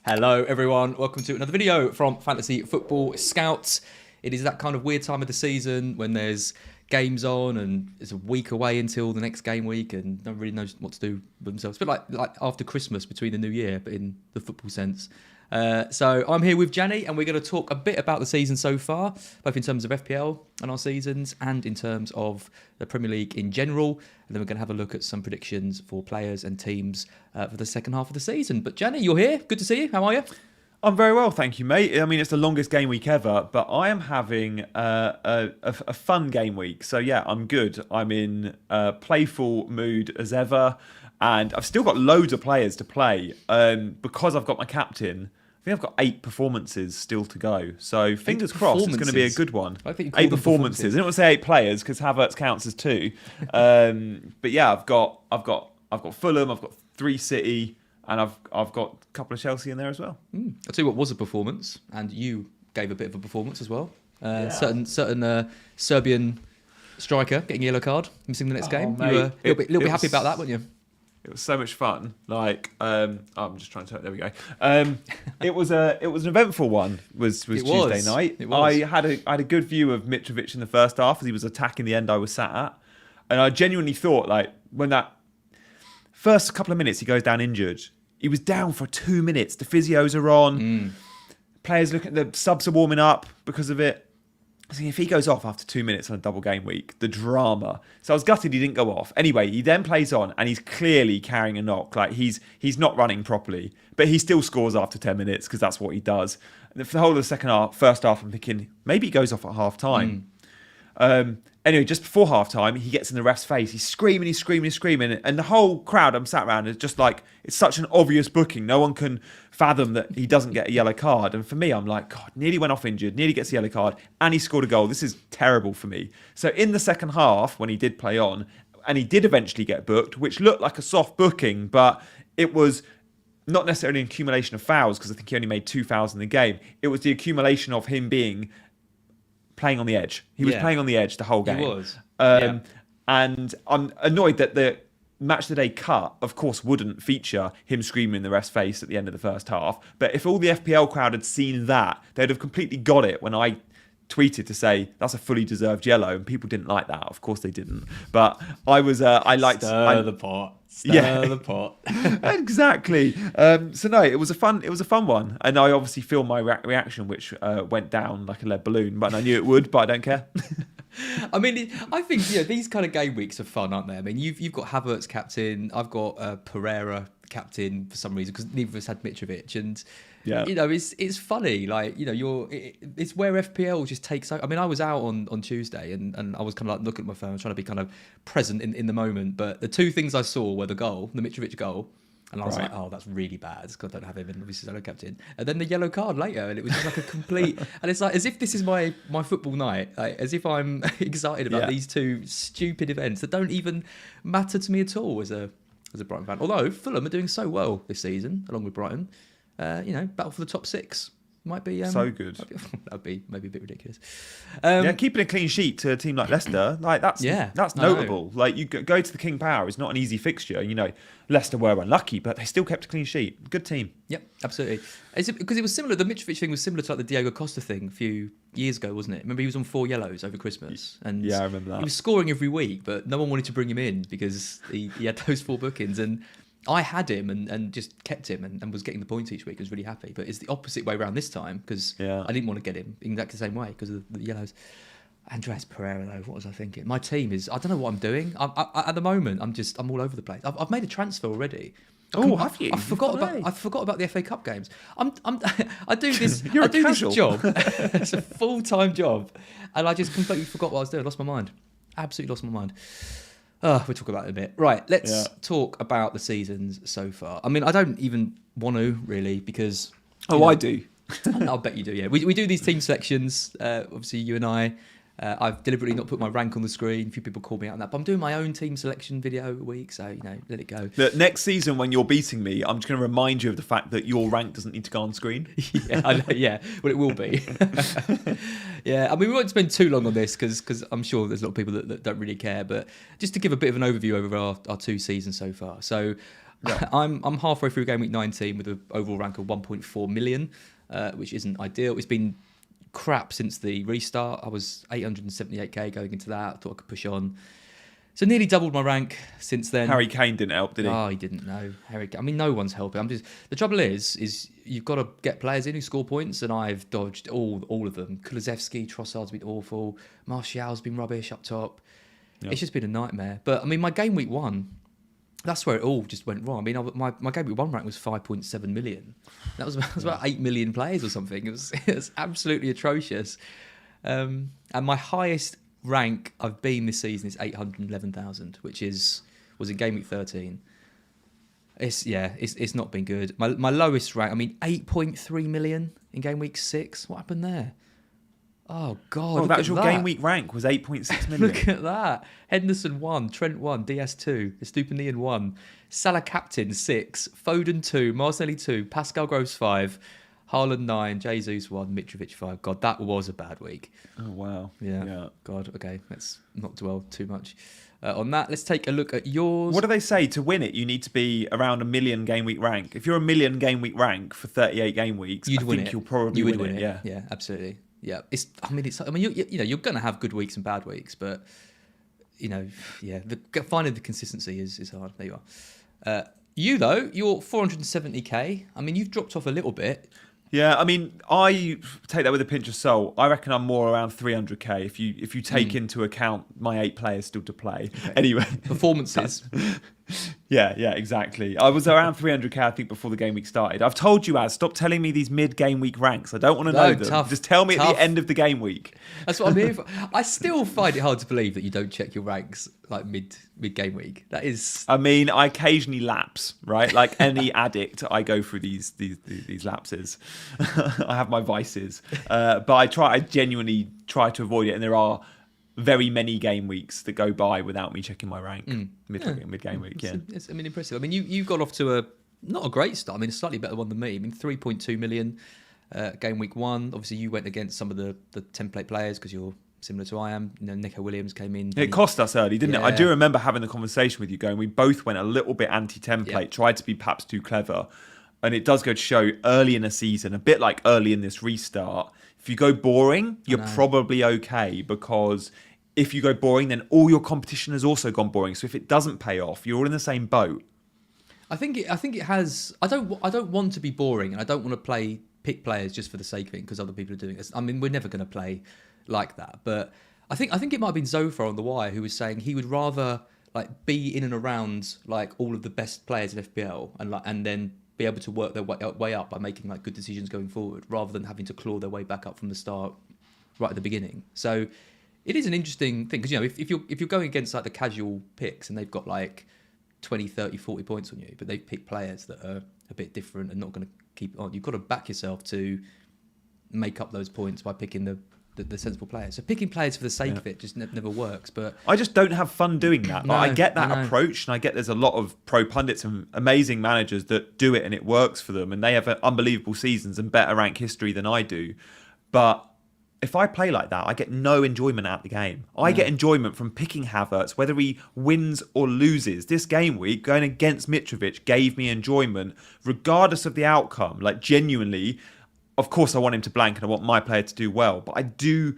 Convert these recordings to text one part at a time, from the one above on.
Hello everyone, welcome to another video from Fantasy Football Scouts. It is that kind of weird time of the season when there's games on and it's a week away until the next game week and no one really knows what to do with themselves. It's a bit like after Christmas between the new year, but in the football sense. So I'm here with Gianni and we're going to talk a bit about the season so far, both in terms of FPL and our seasons and in terms of the Premier League in general. And then we're going to have a look at some predictions for players and teams for the second half of the season. But Gianni, you're here. Good to see you. How are you? I'm very well, thank you, mate. I mean, it's the longest game week ever, but I am having a fun game week. So yeah, I'm good. I'm in playful mood as ever. And I've still got loads of players to play because I've got my captain. I think I've got 8 performances still to go. So fingers crossed it's going to be a good one. I think 8 performances. I didn't want to say 8 players because Havertz counts as 2. But yeah, I've got Fulham, I've got 3 City, and I've got a couple of Chelsea in there as well. I'll tell you what was a performance, and you gave a bit of a performance as well. Yeah. Certain Serbian striker getting a yellow card, missing the next game. Mate, You were a little bit happy about that, weren't you? It was so much fun. Like, I'm just trying to. There we go. It was an eventful one. Was Tuesday night. It was. I had a good view of Mitrovic in the first half as he was attacking the end I was sat at, and I genuinely thought, like, when that first couple of minutes he goes down injured, he was down for 2 minutes. The physios are on. Players looking, the subs are warming up because of it. See, if he goes off after 2 minutes on a double game week, the drama. So I was gutted he didn't go off. Anyway, he then plays on and he's clearly carrying a knock. Like he's not running properly, but he still scores after 10 minutes because that's what he does. And for the whole of the first half, I'm thinking maybe he goes off at half time. Anyway, just before half time, he gets in the ref's face. He's screaming. And the whole crowd I'm sat around is just like, it's such an obvious booking. No one can fathom that he doesn't get a yellow card. And for me, I'm like, God, nearly went off injured, nearly gets a yellow card, and he scored a goal. This is terrible for me. So in the second half, when he did play on, and he did eventually get booked, which looked like a soft booking, but it was not necessarily an accumulation of fouls, because I think he only made 2 fouls in the game. It was the accumulation of him playing on the edge. He was playing on the edge the whole game. He was. And I'm annoyed that the Match of the Day cut, of course, wouldn't feature him screaming in the ref's face at the end of the first half. But if all the FPL crowd had seen that, they'd have completely got it when I tweeted to say that's a fully deserved yellow, and people didn't like that. Of course they didn't. But I was, I liked the pot. Stir the pot. Exactly. So no, it was a fun one, and I obviously filmed my reaction, which went down like a lead balloon. But I knew it would, but I don't care. I mean, I think these kind of game weeks are fun, aren't they? I mean, you've got Havertz captain, I've got Pereira captain for some reason because neither of us had Mitrovic, and it's funny. Like it's where FPL just takes. I mean, I was out on Tuesday and I was kind of like looking at my phone, trying to be kind of present in the moment. But the 2 things I saw were the Mitrovic goal. And I was like, oh, that's really bad because I don't have him and obviously I don't captain. And then the yellow card later, and it was just like a complete... and it's like as if this is my football night, like, as if I'm excited about these 2 stupid events that don't even matter to me at all as a Brighton fan. Although Fulham are doing so well this season, along with Brighton. Battle for the top 6. Might be so good. That'd be maybe a bit ridiculous. Keeping a clean sheet to a team like Leicester, like that's notable. Like you go to the King Power is not an easy fixture. Leicester were unlucky, but they still kept a clean sheet. Good team. Yep, absolutely. Because it was similar. The Mitrovic thing was similar to like the Diego Costa thing a few years ago, wasn't it? Remember he was on 4 yellows over Christmas, and I remember that. He was scoring every week, but no one wanted to bring him in because he had those 4 bookings and. I had him and just kept him and was getting the points each week. I was really happy. But it's the opposite way around this time because I didn't want to get him in exactly the same way because of the yellows. Andreas Pereira, though, what was I thinking? My team is... I don't know what I'm doing. At the moment, I'm all over the place. I've made a transfer already. Oh, have you? I forgot about the FA Cup games. I do this job. It's a full-time job. And I just completely forgot what I was doing. I lost my mind. Absolutely lost my mind. We'll talk about it in a bit. Right, let's talk about the seasons so far. I mean, I don't even want to, really, because... I do. I'll bet you do, yeah. We do these team selections, obviously you and I. I've deliberately not put my rank on the screen. A few people called me out on that. But I'm doing my own team selection video a week, so, let it go. The next season, when you're beating me, I'm just going to remind you of the fact that your rank doesn't need to go on screen. Well, it will be. Yeah, I mean, we won't spend too long on this because I'm sure there's a lot of people that don't really care. But just to give a bit of an overview over our 2 seasons so far. So Yeah. I'm halfway through game week 19 with an overall rank of 1.4 million, which isn't ideal. It's been crap since the restart. I was 878k going into that. I thought I could push on. So nearly doubled my rank since then. Harry Kane didn't help, did he? Oh, he didn't know. I mean, no one's helping. The trouble is you've got to get players in who score points, and I've dodged all of them. Kulusevski, Trossard's been awful. Martial's been rubbish up top. Yep. It's just been a nightmare. But I mean, my game week 1, that's where it all just went wrong. I mean, my game week 1 rank was 5.7 million. That was about 8 million players or something. It was absolutely atrocious. And my highest rank I've been this season is 811,000, which was in game week 13. It's not been good. My lowest rank, I mean, 8.3 million in game week 6. What happened there? Oh God! Oh, that was your game week rank was 8.6 million. Look at that. Henderson 1, Trent 1, DS 2, Estupinian 1, Salah captain 6, Foden 2, Martinelli 2, Pascal Gross 5, Haaland 9, Jesus 1, Mitrovic 5. God, that was a bad week. Oh wow. Yeah. God. Okay, let's not dwell too much on that. Let's take a look at yours. What do they say? To win it, you need to be around a million game week rank. If you're a million game week rank for 38 game weeks, I think you'll probably win it. Yeah, absolutely. Yeah, you're going to have good weeks and bad weeks, but finding the consistency is hard. There you are. You're 470k. I mean, you've dropped off a little bit. Yeah, I mean, I take that with a pinch of salt. I reckon I'm more around 300k if you take into account my 8 players still to play. Okay. Anyway, performances. Yeah, exactly. I was around 300k, I think, before the game week started. I've told you, stop telling me these mid-game week ranks. I don't want to know them. Tough, just tell me at the end of the game week. That's what I'm here for. I still find it hard to believe that you don't check your ranks like mid-game week. That is... I mean, I occasionally lapse, right? Like any addict, I go through these lapses. I have my vices. But I genuinely try to avoid it, and there are very many game weeks that go by without me checking my rank mid-game week. Yeah, it's impressive. I mean, you got off to not a great start. I mean, a slightly better one than me. I mean, 3.2 million game week 1. Obviously, you went against some of the template players because you're similar to I am. Nico Williams came in. It cost us early, didn't it? I do remember having the conversation with you going, we both went a little bit anti-template, tried to be perhaps too clever. And it does go to show early in a season, a bit like early in this restart, if you go boring, you're probably okay, because if you go boring, then all your competition has also gone boring. So if it doesn't pay off, you're all in the same boat. I think it has. I don't want to be boring, and I don't want to pick players just for the sake of it because other people are doing this. I mean, we're never going to play like that. But I think it might have been Zophar on the wire who was saying he would rather like be in and around like all of the best players in FPL and then be able to work their way up by making like good decisions going forward, rather than having to claw their way back up from the start right at the beginning. So it is an interesting thing because if you're going against like the casual picks and they've got like 20, 30, 40 points on you, but they've picked players that are a bit different and not going to keep it on, you've got to back yourself to make up those points by picking the sensible players. So picking players for the sake of it just never works. But I just don't have fun doing that. I get that approach, and I get there's a lot of pro pundits and amazing managers that do it and it works for them, and they have unbelievable seasons and better rank history than I do. But if I play like that, I get no enjoyment out of the game. I get enjoyment from picking Havertz, whether he wins or loses. This game week, going against Mitrovic gave me enjoyment, regardless of the outcome. Like, genuinely, of course I want him to blank and I want my player to do well, but I do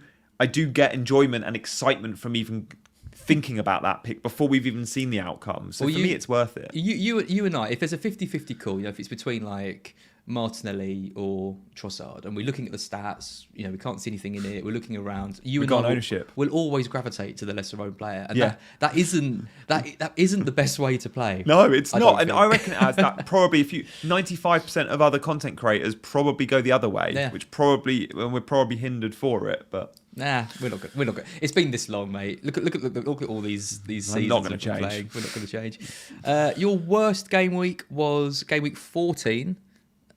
get enjoyment and excitement from even thinking about that pick before we've even seen the outcome. So for me, it's worth it. You and I, if there's a 50-50 call, if it's between like Martinelli or Trossard, and we're looking at the stats, we can't see anything in it, we're looking around, We've got ownership. We'll always gravitate to the lesser owned player, and that isn't the best way to play. No, it's not, and I reckon it has that. Probably 95% of other content creators probably go the other way, which we're probably hindered for it, but we're not good. It's been this long, mate. Look at all these seasons. I'm not going to change. We're not going to change. Your worst game week was game week 14.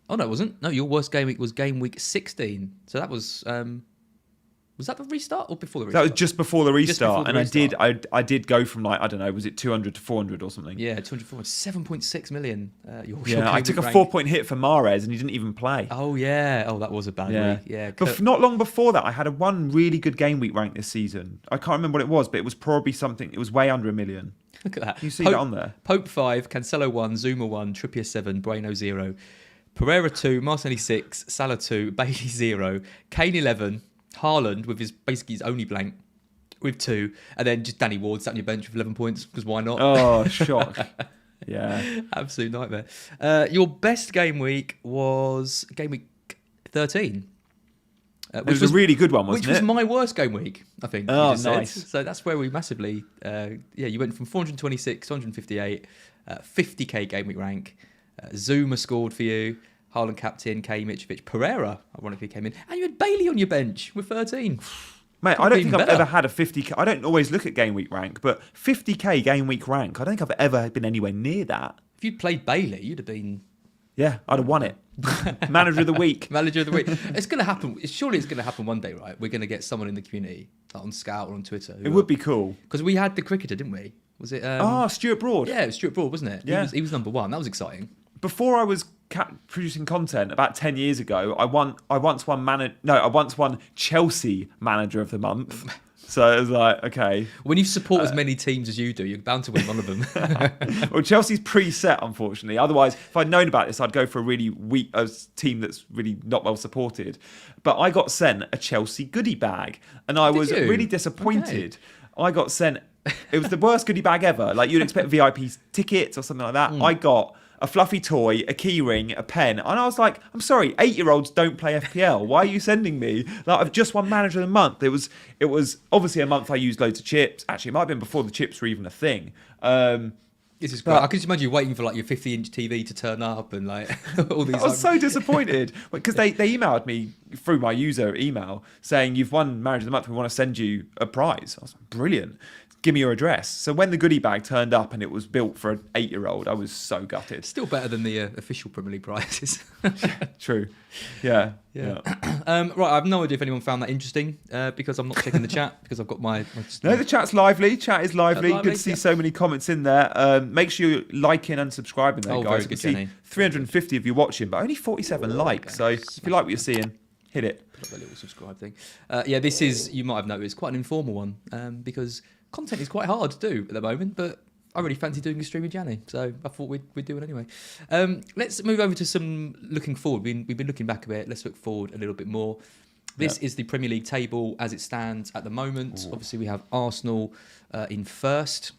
Oh no, it wasn't. No, your worst game week was game week 16. So that was that the restart or before the restart? That was just before the restart. I did go from like, I don't know, was it 200 to 400 or something? Yeah, 200 400, 7.6 million. I took a 4-point hit for Mahrez and he didn't even play. Oh yeah. Oh, that was a bad week. Yeah. Not long before that, I had one really good game week rank this season. I can't remember what it was, but it was probably something. It was way under 1 million. Look at that. You see that on there? Pope 5, Cancelo 1, Zuma 1, Trippier 7, Bueno 0, Pereira 2, Martinelli 6, Salah 2, Bailey 0, Kane 11, Haaland with basically his only blank with 2, and then just Danny Ward sat on your bench with 11 points, because why not? Oh, shock. Yeah. Absolute nightmare. Your best game week was game week 13. It was a really good one, wasn't it? Which was my worst game week, I think. Oh, nice. So that's where we massively... you went from 426 to 158, 50k game week rank. Zuma scored for you. Haaland captain, K. Mitrovic. Pereira, ironically, came in. And you had Bailey on your bench with 13. Mate, I don't think I've ever had a 50k... I don't always look at game week rank, but 50k game week rank, I don't think I've ever been anywhere near that. If you'd played Bailey, you'd have been... Yeah, I'd have won it. Manager of the week. Manager of the week. It's going to happen. Surely it's going to happen one day, right? We're going to get someone in the community, like on Scout or on Twitter. It would be cool. Because we had the cricketer, didn't we? Was it... Stuart Broad. Yeah, it was Stuart Broad, wasn't it? Yeah. He was number 1. That was exciting. Before I was producing content about 10 years ago, I once won Chelsea Manager of the Month. So it was like, okay. When you support as many teams as you do, you're bound to win one of them. Well, Chelsea's pre-set, unfortunately. Otherwise, if I'd known about this, I'd go for a really weak team that's really not well supported. But I got sent a Chelsea goodie bag, and I was really disappointed. Okay. I got sent... It was the worst goodie bag ever. Like, you'd expect VIP tickets or something like that. I got a fluffy toy, a key ring, a pen. And I was like, I'm sorry, 8-year-olds don't play FPL. Why are you sending me? Like, I've just won Manager of the Month. It was obviously a month I used loads of chips. Actually, it might have been before the chips were even a thing. This is great. I can just imagine you waiting for like your 50-inch TV to turn up and like all these. I was so disappointed because they emailed me through my user email saying, you've won Manager of the Month. We want to send you a prize. I was like, brilliant. Give me your address. So when the goodie bag turned up and it was built for an 8-year-old, I was so gutted. Still better than the official Premier League prizes. True. Yeah. Right, I have no idea if anyone found that interesting because I'm not checking the chat because I've got my No, the chat's lively. Chat is lively. Good to see so many comments in there. Make sure you're liking and subscribing there, guys. Very good, Gianni. 350 of you watching, but only 47 likes. So if you like what you're seeing, hit it. Put up a little subscribe thing. This is, you might have noticed, quite an informal one because content is quite hard to do at the moment, but I really fancy doing a stream with Gianni, so I thought we'd do it anyway. Let's move over to some looking forward. We've been looking back a bit. Let's look forward a little bit more. This is the Premier League table as it stands at the moment. Ooh. Obviously, we have Arsenal in first.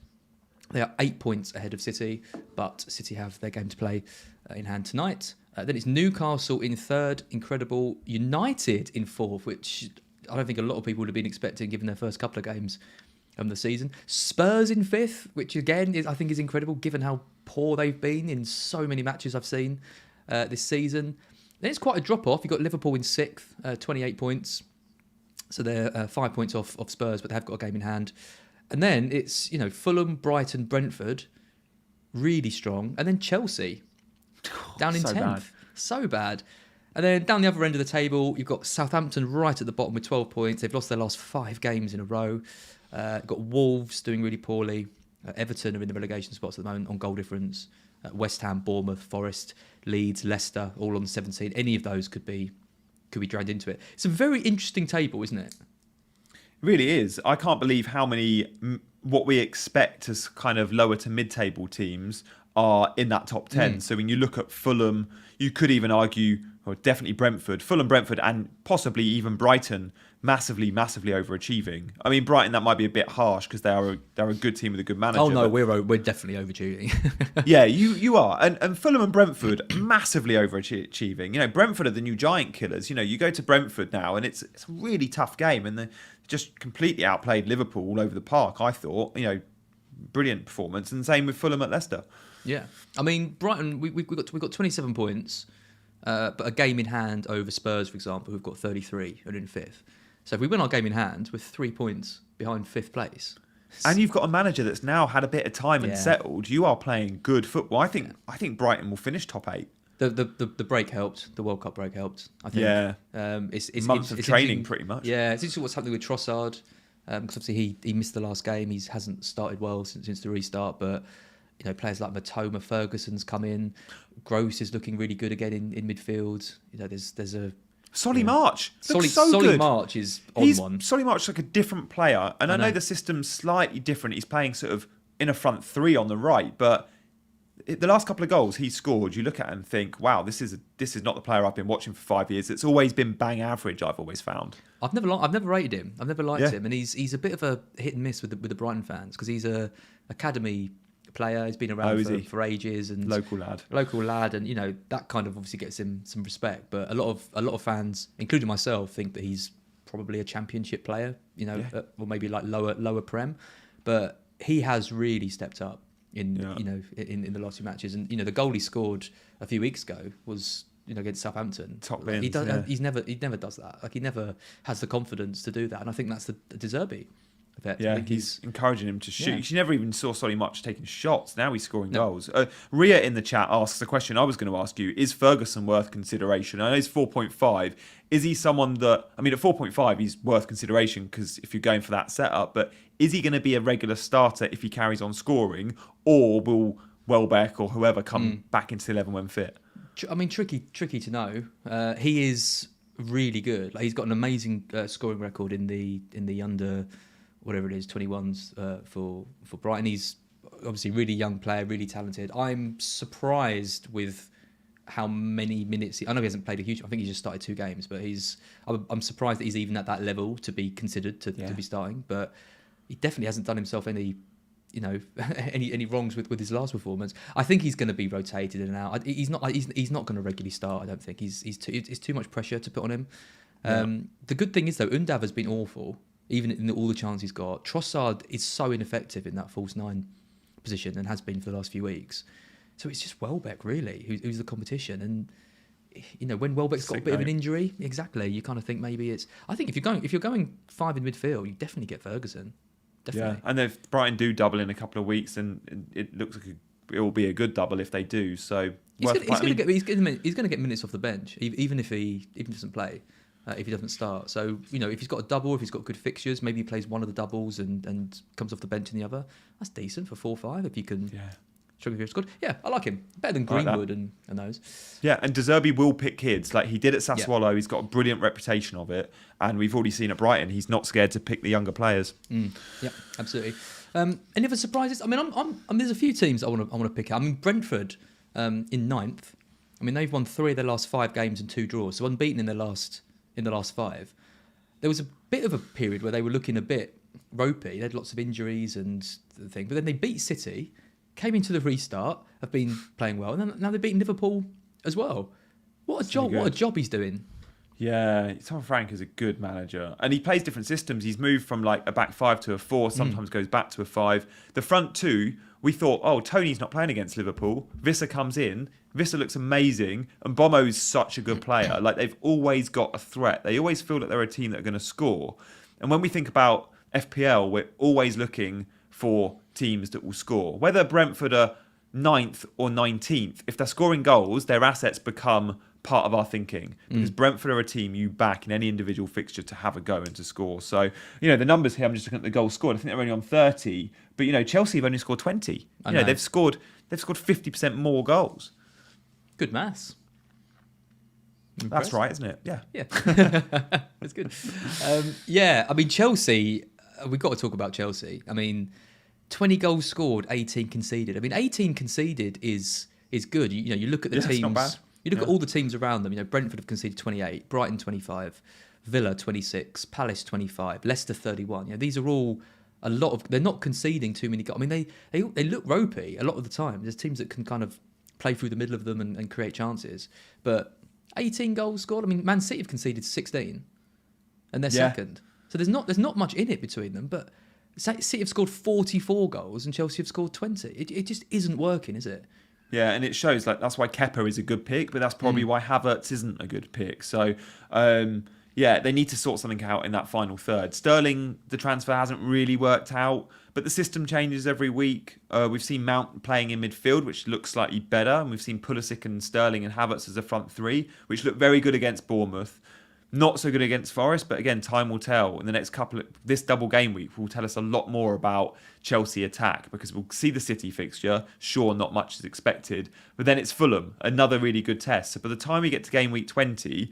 They are 8 points ahead of City, but City have their game to play in hand tonight. Then it's Newcastle in third, incredible. United in fourth, which I don't think a lot of people would have been expecting given their first couple of games of the season. Spurs in fifth, which again I think is incredible given how poor they've been in so many matches I've seen this season. Then it's quite a drop off. You've got Liverpool in sixth, 28 points. So they're 5 points off Spurs, but they have got a game in hand. And then it's, Fulham, Brighton, Brentford, really strong. And then Chelsea, down in 10th. Bad. So bad. And then down the other end of the table, you've got Southampton right at the bottom with 12 points. They've lost their last 5 games in a row. Got Wolves doing really poorly. Everton are in the relegation spots at the moment on goal difference. West Ham, Bournemouth, Forest, Leeds, Leicester, all on 17. Any of those could be dragged into it. It's a very interesting table, isn't it? It really is. I can't believe how many what we expect as kind of lower to mid-table teams are in that top 10. So when you look at Fulham, you could even argue, or definitely Brentford, Fulham, Brentford, and possibly even Brighton, massively overachieving. I mean, Brighton, that might be a bit harsh because they're a good team with a good manager. Oh no, we're definitely overachieving. Yeah, you are, and Fulham and Brentford massively overachieving. Brentford are the new giant killers. You go to Brentford now, and it's a really tough game, and they just completely outplayed Liverpool all over the park. I thought, brilliant performance, and same with Fulham at Leicester. Yeah, I mean Brighton, we got 27 points, but a game in hand over Spurs, for example, who've got 33 and in fifth. So if we win our game in hand, we're 3 points behind fifth place. And you've got a manager that's now had a bit of time and settled. You are playing good football. I think Brighton will finish top 8. The break helped. The World Cup break helped, I think. Yeah. It's months of training, pretty much. Yeah, it's interesting what's happening with Trossard. Because obviously he missed the last game. He hasn't started well since the restart, but players like Matoma, Ferguson's come in. Gross is looking really good again in midfield. There's a Solly March. Solly good. March is on one. Solly March is like a different player, and I know the system's slightly different. He's playing sort of in a front three on the right, but the last couple of goals he scored, you look at and think, wow, this is not the player I've been watching for 5 years. It's always been bang average, I've always found. I've never rated him. I've never liked him, and he's a bit of a hit and miss with the Brighton fans because he's a academy player. He's been around for ages and local lad, and that kind of obviously gets him some respect. But a lot of fans, including myself, think that he's probably a championship player, or maybe like lower prem. But he has really stepped up in the last few matches, and the goal he scored a few weeks ago was against Southampton. Top bins, he never does that. Like, he never has the confidence to do that, and I think that's the De Zerbi effect. Yeah, he's encouraging him to shoot. You never even saw Solly much taking shots. Now he's scoring goals. Ria in the chat asks a question I was going to ask you: is Ferguson worth consideration? I know he's 4.5. Is he someone that, I mean, at 4.5 he's worth consideration because if you're going for that setup, but is he going to be a regular starter if he carries on scoring, or will Welbeck or whoever come back into the 11 when fit? I mean, tricky to know. He is really good. Like, he's got an amazing scoring record in the under, whatever it is, 21s for Brighton. He's obviously a really young player, really talented. I'm surprised with how many minutes I know he hasn't played a huge. I think he just started 2 games, but I'm surprised that he's even at that level to be considered to be starting. But he definitely hasn't done himself any wrongs with his last performance. I think he's going to be rotated in and out. He's not going to regularly start. I don't think it's too much pressure to put on him. The good thing is though, Undav has been awful, even in all the chances he's got. Trossard is so ineffective in that false 9 position and has been for the last few weeks. So it's just Welbeck really who's the competition. And when Welbeck's got a bit of an injury, exactly, you kind of think maybe it's. I think if you're going 5 in midfield, you definitely get Ferguson. Definitely. Yeah, and if Brighton do double in a couple of weeks, and it looks like it will be a good double if they do. So he's going to get minutes off the bench, even if he doesn't play, if he doesn't start. So if he's got a double, if he's got good fixtures, maybe he plays one of the doubles and comes off the bench in the other. That's decent for 4-5 if you can. Yeah. Squad. Yeah, I like him. Better than Greenwood and those. Yeah, and De Zerbi will pick kids. Like he did at Sassuolo. Yeah. He's got a brilliant reputation of it. And we've already seen at Brighton, he's not scared to pick the younger players. Yeah, absolutely. Any other surprises? I mean, there's a few teams I want to pick out. I mean, Brentford in 9th. I mean, they've won 3 of their last 5 games and 2 draws. So unbeaten in the last 5. There was a bit of a period where they were looking a bit ropey. They had lots of injuries and the thing. But then they beat City, came into the restart, have been playing well, and now they're beating Liverpool as well. What a job! What a job he's doing. Yeah, Tom Frank is a good manager, and he plays different systems. He's moved from like a back 5 to a 4. Sometimes goes back to a 5. The front 2, we thought, Tony's not playing against Liverpool. Visser comes in. Visser looks amazing, and Bomo's such a good player. Like they've always got a threat. They always feel that they're a team that are going to score. And when we think about FPL, we're always looking for teams that will score. Whether Brentford are 9th or 19th, if they're scoring goals, their assets become part of our thinking. Because Brentford are a team you back in any individual fixture to have a go and to score. So, the numbers here, I'm just looking at the goals scored. I think they're only on 30. But, Chelsea have only scored 20. They've scored 50% more goals. Good maths. That's right, isn't it? Yeah. Yeah. That's good. I mean, Chelsea, we've got to talk about Chelsea. I mean, 20 goals scored, 18 conceded. I mean, 18 conceded is good. You look at the teams. Not bad. You look at all the teams around them. Brentford have conceded 28, Brighton 25, Villa 26, Palace 25, Leicester 31. These are all a lot of. They're not conceding too many goals. I mean, they look ropey a lot of the time. There's teams that can kind of play through the middle of them and create chances. But 18 goals scored. I mean, Man City have conceded 16, and they're second. So there's not much in it between them. But City have scored 44 goals and Chelsea have scored 20. It just isn't working, is it? Yeah, and it shows that's why Kepa is a good pick, but that's probably why Havertz isn't a good pick. So, they need to sort something out in that final third. Sterling, the transfer hasn't really worked out, but the system changes every week. We've seen Mount playing in midfield, which looks slightly better, and we've seen Pulisic and Sterling and Havertz as a front 3, which look very good against Bournemouth. Not so good against Forest, but again, time will tell. In the next this double game week will tell us a lot more about Chelsea attack, because we'll see the City fixture. Sure, not much is expected, but then it's Fulham, another really good test. So by the time we get to game week 20,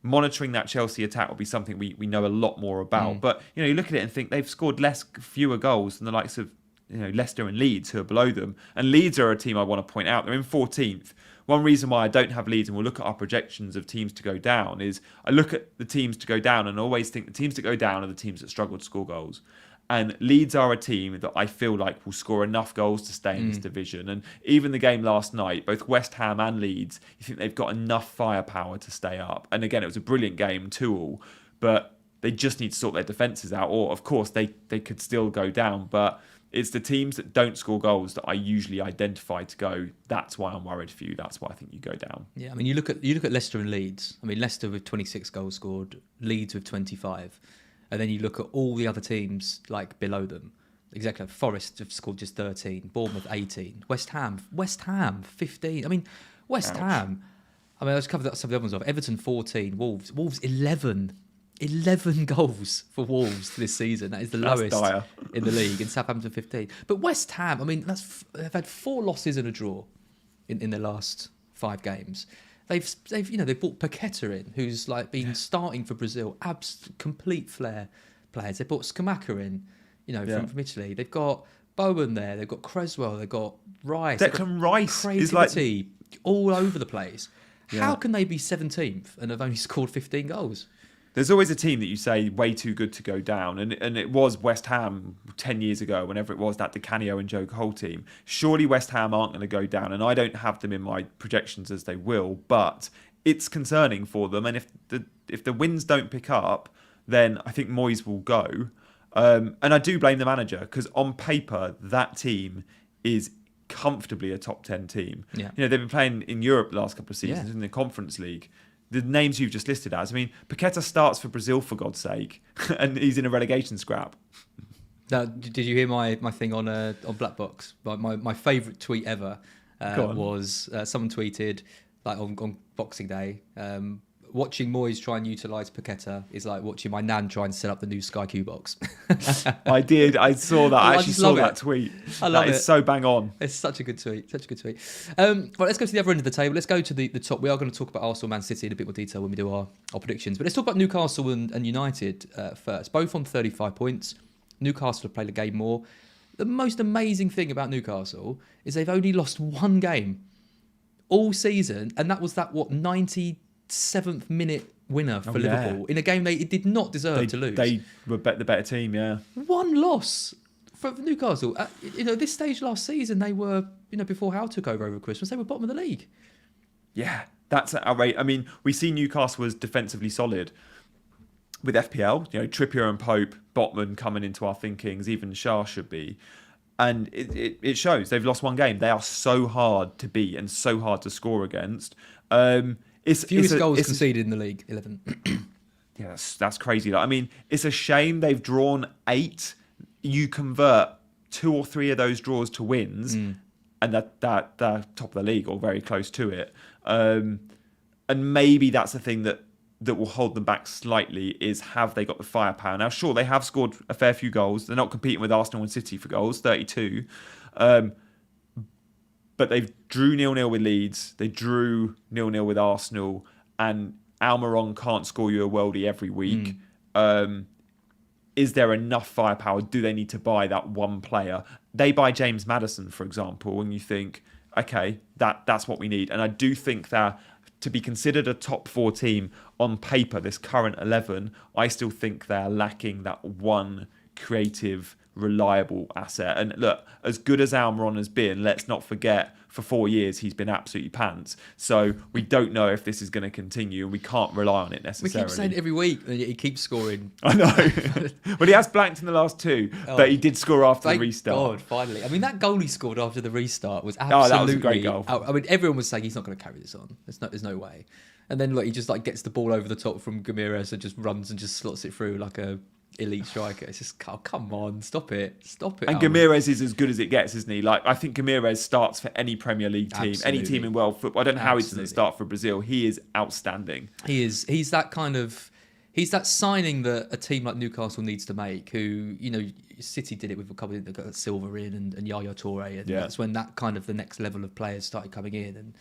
monitoring that Chelsea attack will be something we know a lot more about. But you look at it and think they've scored fewer goals than the likes of Leicester and Leeds, who are below them. And Leeds are a team I want to point out. They're in 14th. One reason why I don't have Leeds, and we'll look at our projections of teams to go down, is I look at the teams to go down and always think the teams that go down are the teams that struggle to score goals. And Leeds are a team that I feel like will score enough goals to stay in this division. And even the game last night, both West Ham and Leeds, you think they've got enough firepower to stay up. And again, it was a brilliant game, 2-2, but they just need to sort their defences out. Or, of course, they could still go down. But it's the teams that don't score goals that I usually identify to go, that's why I'm worried for you. That's why I think you go down. Yeah, I mean, you look at Leicester and Leeds. I mean, Leicester with 26 goals scored, Leeds with 25. And then you look at all the other teams like below them. Exactly. Forest have scored just 13. Bournemouth 18. West Ham 15. I mean, West Ham. I mean, let's cover some of the other ones off. Everton 14. Wolves 11. 11 goals for Wolves this season. That is the lowest in the league. And Southampton 15. But West Ham, I mean, they've had 4 losses and a draw in their last 5 games. They've brought Paqueta in, who's like been starting for Brazil, complete flair players. They brought Scamacca in, from Italy. They've got Bowen there. They've got Creswell. They've got Rice. Declan Rice creativity all over the place. Yeah. How can they be 17th and have only scored 15 goals? There's always a team that you say way too good to go down, and it was West Ham 10 years ago, whenever it was, that Di Canio and Joe Cole team. Surely West Ham aren't going to go down, and I don't have them in my projections as they will, but it's concerning for them, and if the wins don't pick up, then I think Moyes will go. And I do blame the manager, because on paper, that team is comfortably a top 10 team. Yeah. They've been playing in Europe the last couple of seasons in the Conference League. The names you've just listed as. I mean, Paqueta starts for Brazil, for God's sake, and he's in a relegation scrap. Now, did you hear my thing on Black Box? My favourite tweet ever was someone tweeted like on Boxing Day, watching Moyes try and utilise Paqueta is like watching my nan try and set up the new Sky Q box. I did. I saw that. I actually saw that tweet. I love it. It's so bang on. It's such a good tweet. Right, let's go to the other end of the table. Let's go to the top. We are going to talk about Arsenal, Man City in a bit more detail when we do our predictions. But let's talk about Newcastle and United first. Both on 35 points. Newcastle have played a game more. The most amazing thing about Newcastle is they've only lost one game all season, and that was 97th minute winner for Liverpool in a game they did not deserve to lose. They were the better team, yeah. One loss for Newcastle. This stage last season, they were, before Howe took over Christmas, they were bottom of the league. Yeah, that's outrageous. I mean, we see Newcastle was defensively solid with FPL. Trippier and Pope, Botman coming into our thinkings, even Shah should be. And it shows. They've lost one game. They are so hard to beat and so hard to score against. Fewest goals conceded in the league, 11. Yeah, that's crazy. I mean, it's a shame they've drawn 8. You convert 2 or 3 of those draws to wins, and they're top of the league or very close to it. And maybe that's the thing that will hold them back slightly, is have they got the firepower? Now, sure, they have scored a fair few goals. They're not competing with Arsenal and City for goals, 32. But they've drew 0-0 with Leeds. They drew 0-0 with Arsenal. And Almiron can't score you a worldie every week. Is there enough firepower? Do they need to buy that one player? They buy James Maddison, for example, and you think, okay, that's what we need. And I do think that to be considered a top 4 team on paper, this current 11, I still think they're lacking that one creative, reliable asset. And look, as good as Almiron has been, let's not forget, for 4 years he's been absolutely pants. So we don't know if this is going to continue, and we can't rely on it necessarily. We keep saying it every week, and he keeps scoring. I know. Well, he has blanked in the last 2, but he did score after the restart. God, finally. I mean, that goal he scored after the restart was absolutely... that was a great goal. I mean, everyone was saying he's not going to carry this on. There's no way. And then he just gets the ball over the top from Ramirez and just runs and just slots it through like a elite striker. It's just, come on, stop it. And Ramirez is as good as it gets, isn't he? I think Ramirez starts for any Premier League team, any team in world football. I don't know how he doesn't start for Brazil. He is outstanding. He is. He's that signing that a team like Newcastle needs to make. Who, City did it with a couple of Silva in and Yaya Toure, and that's when that kind of the next level of players started coming in. And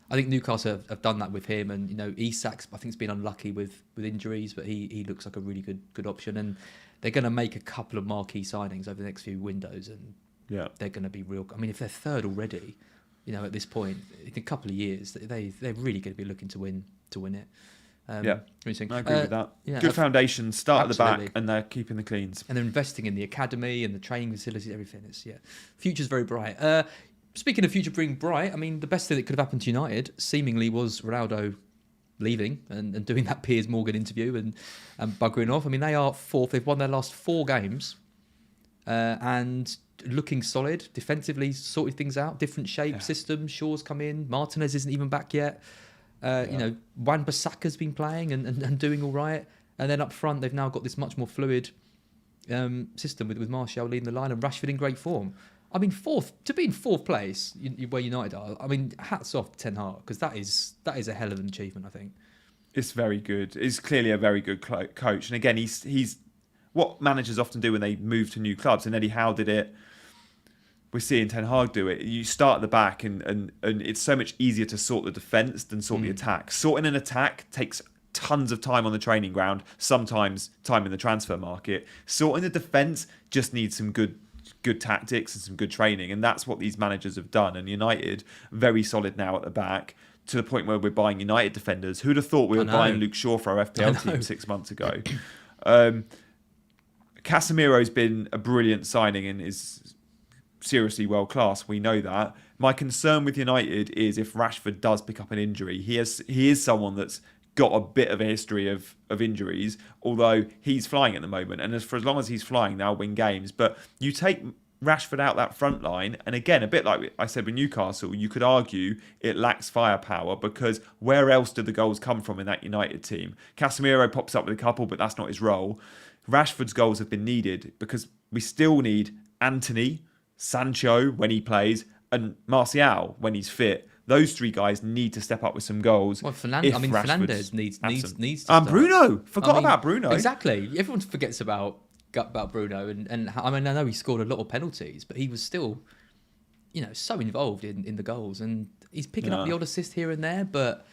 I think Newcastle have done that with him, and Isak's, I think, has been unlucky with injuries, but he looks like a really good option, and they're going to make a couple of marquee signings over the next few windows, and they're going to be real. I mean, if they're third already, at this point, in a couple of years, they're really going to be looking to win it. I agree with that. Good foundation, start at the back, and they're keeping the cleans. And they're investing in the academy and the training facilities, everything. Future's very bright. Speaking of future being bright, I mean, the best thing that could have happened to United seemingly was Ronaldo leaving and doing that Piers Morgan interview and buggering off. I mean, they are fourth. They've won their last 4 games and looking solid. Defensively, sorted things out. Different shape, system. Shaw's come in. Martinez isn't even back yet. Wan-Bissaka's been playing and doing all right. And then up front, they've now got this much more fluid system with Martial leading the line and Rashford in great form. I mean, to be in fourth place where United are, I mean, hats off to Ten Hag, because that is a hell of an achievement, I think. It's very good. He's clearly a very good coach. And again, he's what managers often do when they move to new clubs. And Eddie Howe did it. We're seeing Ten Hag do it. You start at the back and it's so much easier to sort the defence than sort the attack. Sorting an attack takes tons of time on the training ground, sometimes time in the transfer market. Sorting the defence just needs some good tactics and some good training, and that's what these managers have done. And United, very solid now at the back, to the point where we're buying United defenders. Who'd have thought we were buying Luke Shaw for our FPL team 6 months ago? Casemiro's been a brilliant signing and is seriously world class. We know that. My concern with United is if Rashford does pick up an injury. He is someone that's got a bit of a history of injuries, although he's flying at the moment. And for as long as he's flying, they'll win games. But you take Rashford out that front line, and again, a bit like I said with Newcastle, you could argue it lacks firepower, because where else do the goals come from in that United team? Casemiro pops up with a couple, but that's not his role. Rashford's goals have been needed because we still need Anthony, Sancho when he plays, and Martial when he's fit. Those 3 guys need to step up with some goals. Well, Fernandes needs to start. Bruno. Forgot about Bruno. Exactly. Everyone forgets about Bruno. And I mean, I know he scored a lot of penalties, but he was still, so involved in the goals. And he's picking up the odd assist here and there, but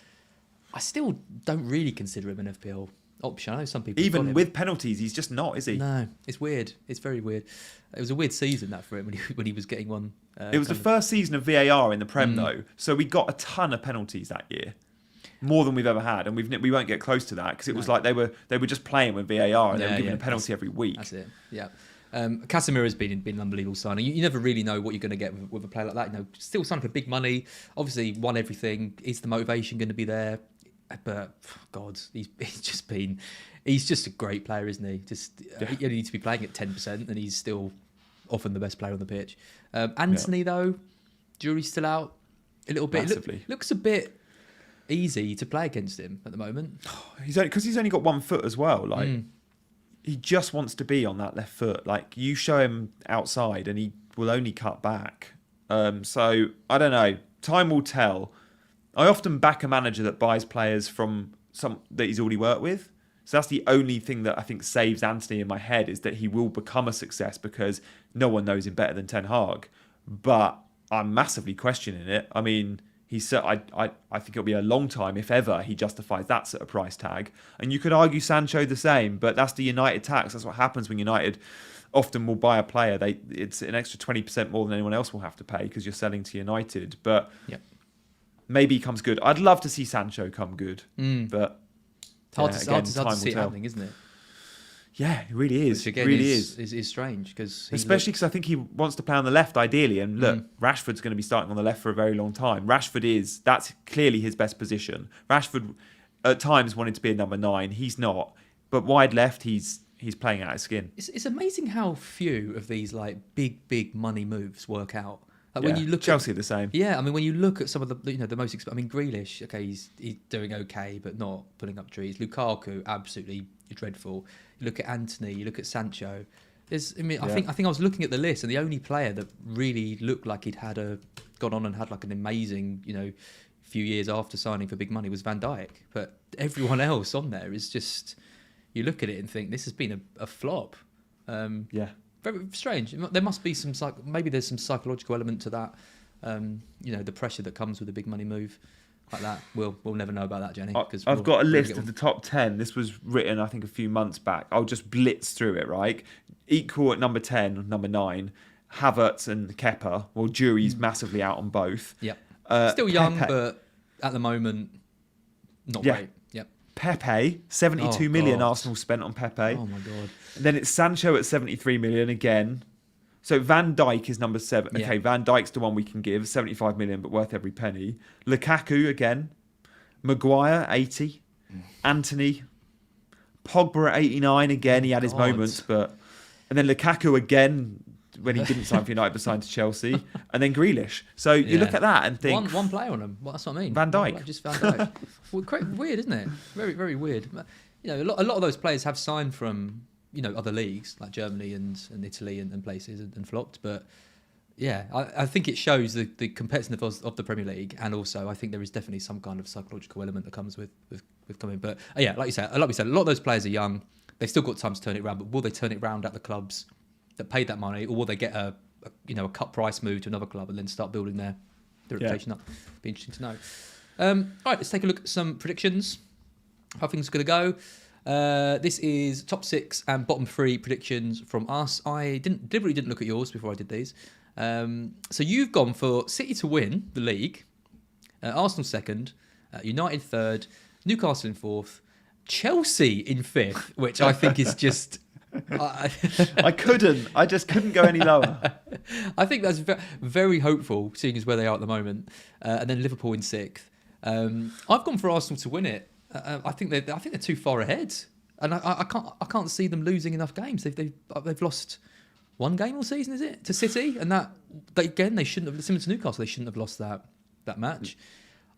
I still don't really consider him an FPL option. I know some people... Even with penalties, he's just not, is he? No, it's weird. It's very weird. It was a weird season, that, for him, when he was getting one. It was the first season of VAR in the Prem, though, so we got a ton of penalties that year. More than we've ever had, and we won't get close to that, because it was like they were just playing with VAR and they were giving a penalty every week. That's it, yeah. Casemiro's been an unbelievable signing. You never really know what you're going to get with a player like that. Still signing for big money, obviously won everything. Is the motivation going to be there? But God, he's just a great player, isn't he? He only needs to be playing at 10%, and he's still often the best player on the pitch. Anthony, though, jury's still out a little bit. Looks a bit easy to play against him at the moment. Because he's only got 1 foot as well. Like he just wants to be on that left foot. Like you show him outside, and he will only cut back. So I don't know. Time will tell. I often back a manager that buys players from some that he's already worked with. So that's the only thing that I think saves Anthony in my head, is that he will become a success because no one knows him better than Ten Hag. But I'm massively questioning it. I mean, I think it'll be a long time, if ever, he justifies that sort of price tag. And you could argue Sancho the same, but that's the United tax. That's what happens when United often will buy a player. It's an extra 20% more than anyone else will have to pay because you're selling to United. But maybe he comes good. I'd love to see Sancho come good, but it's hard to see it happening, isn't it? Yeah, it really is. Which again is strange, especially because I think he wants to play on the left ideally. And look, Rashford's going to be starting on the left for a very long time. That's clearly his best position. Rashford at times wanted to be a number 9. He's not, but wide left, he's playing out his skin. It's amazing how few of these like big money moves work out. Like when you look Chelsea the same. Yeah, I mean when you look at some of the most I mean Grealish, okay, he's doing okay, but not pulling up trees. Lukaku, absolutely dreadful. You look at Anthony, you look at Sancho. I think I was looking at the list, and the only player that really looked like he'd gone on and had like an amazing, few years after signing for big money was Van Dijk. But everyone else on there is just, you look at it and think this has been a flop. Very strange. There must be maybe there's some psychological element to that. The pressure that comes with a big money move like that. We'll never know about that, Gianni. I've got a list of the top 10. This was written, I think, a few months back. I'll just blitz through it, right? Equal at number 10, number 9. Havertz and Kepa. Well, jury's massively out on both. Yep. Still young, but at the moment, not great. Yep. Pepe, 72 million Arsenal spent on Pepe. Oh my God. And then it's Sancho at 73 million again. So Van Dijk is number 7. Okay, Van Dijk's the one we can give, 75 million, but worth every penny. Lukaku again. Maguire, 80. Anthony. Pogba at 89 again. He had his moments, but... And then Lukaku again, when he didn't sign for United, but signed to Chelsea. And then Grealish. So you look at that and think... One player on him. Well, that's what I mean. Van Dijk. Just Van Dijk. Well, weird, isn't it? Very, very weird. You know, a lot of those players have signed from, you know, other leagues, like Germany and Italy and places and flopped. But, yeah, I think it shows the competitiveness of the Premier League. And also, I think there is definitely some kind of psychological element that comes with coming. But, yeah, like we said, a lot of those players are young. They've still got time to turn it around, but will they turn it around at the clubs that paid that money, or will they get a cut price move to another club and then start building their reputation up? Be interesting to know. All right, let's take a look at some predictions. How things are going to go. This is top 6 and bottom 3 predictions from us. I deliberately didn't look at yours before I did these. So you've gone for City to win the league, Arsenal 2nd, United 3rd, Newcastle in 4th, Chelsea in 5th, which I think is just... I just couldn't go any lower. I think that's very hopeful, seeing as where they are at the moment. And then Liverpool in 6th. I've gone for Arsenal to win it. I think they're too far ahead, and I can't see them losing enough games. They've lost one game all season, is it, to City? And they shouldn't have. Similar to Newcastle, they shouldn't have lost that match.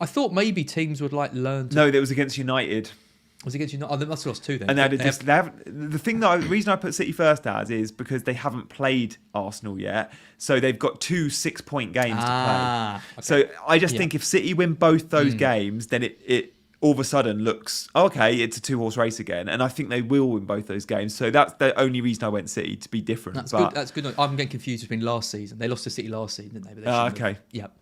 I thought maybe teams would learn. No, that was against United. Was it against United? Oh, they must have lost 2 then. And the reason I put City first is because they haven't played Arsenal yet, so they've got 2 6-point games to play. Okay. So I just think if City win both those games, then it all of a sudden looks, okay, it's a 2-horse race again. And I think they will win both those games. So that's the only reason I went City, to be different. That's good. I'm getting confused between last season. They lost to City last season, didn't they? Okay.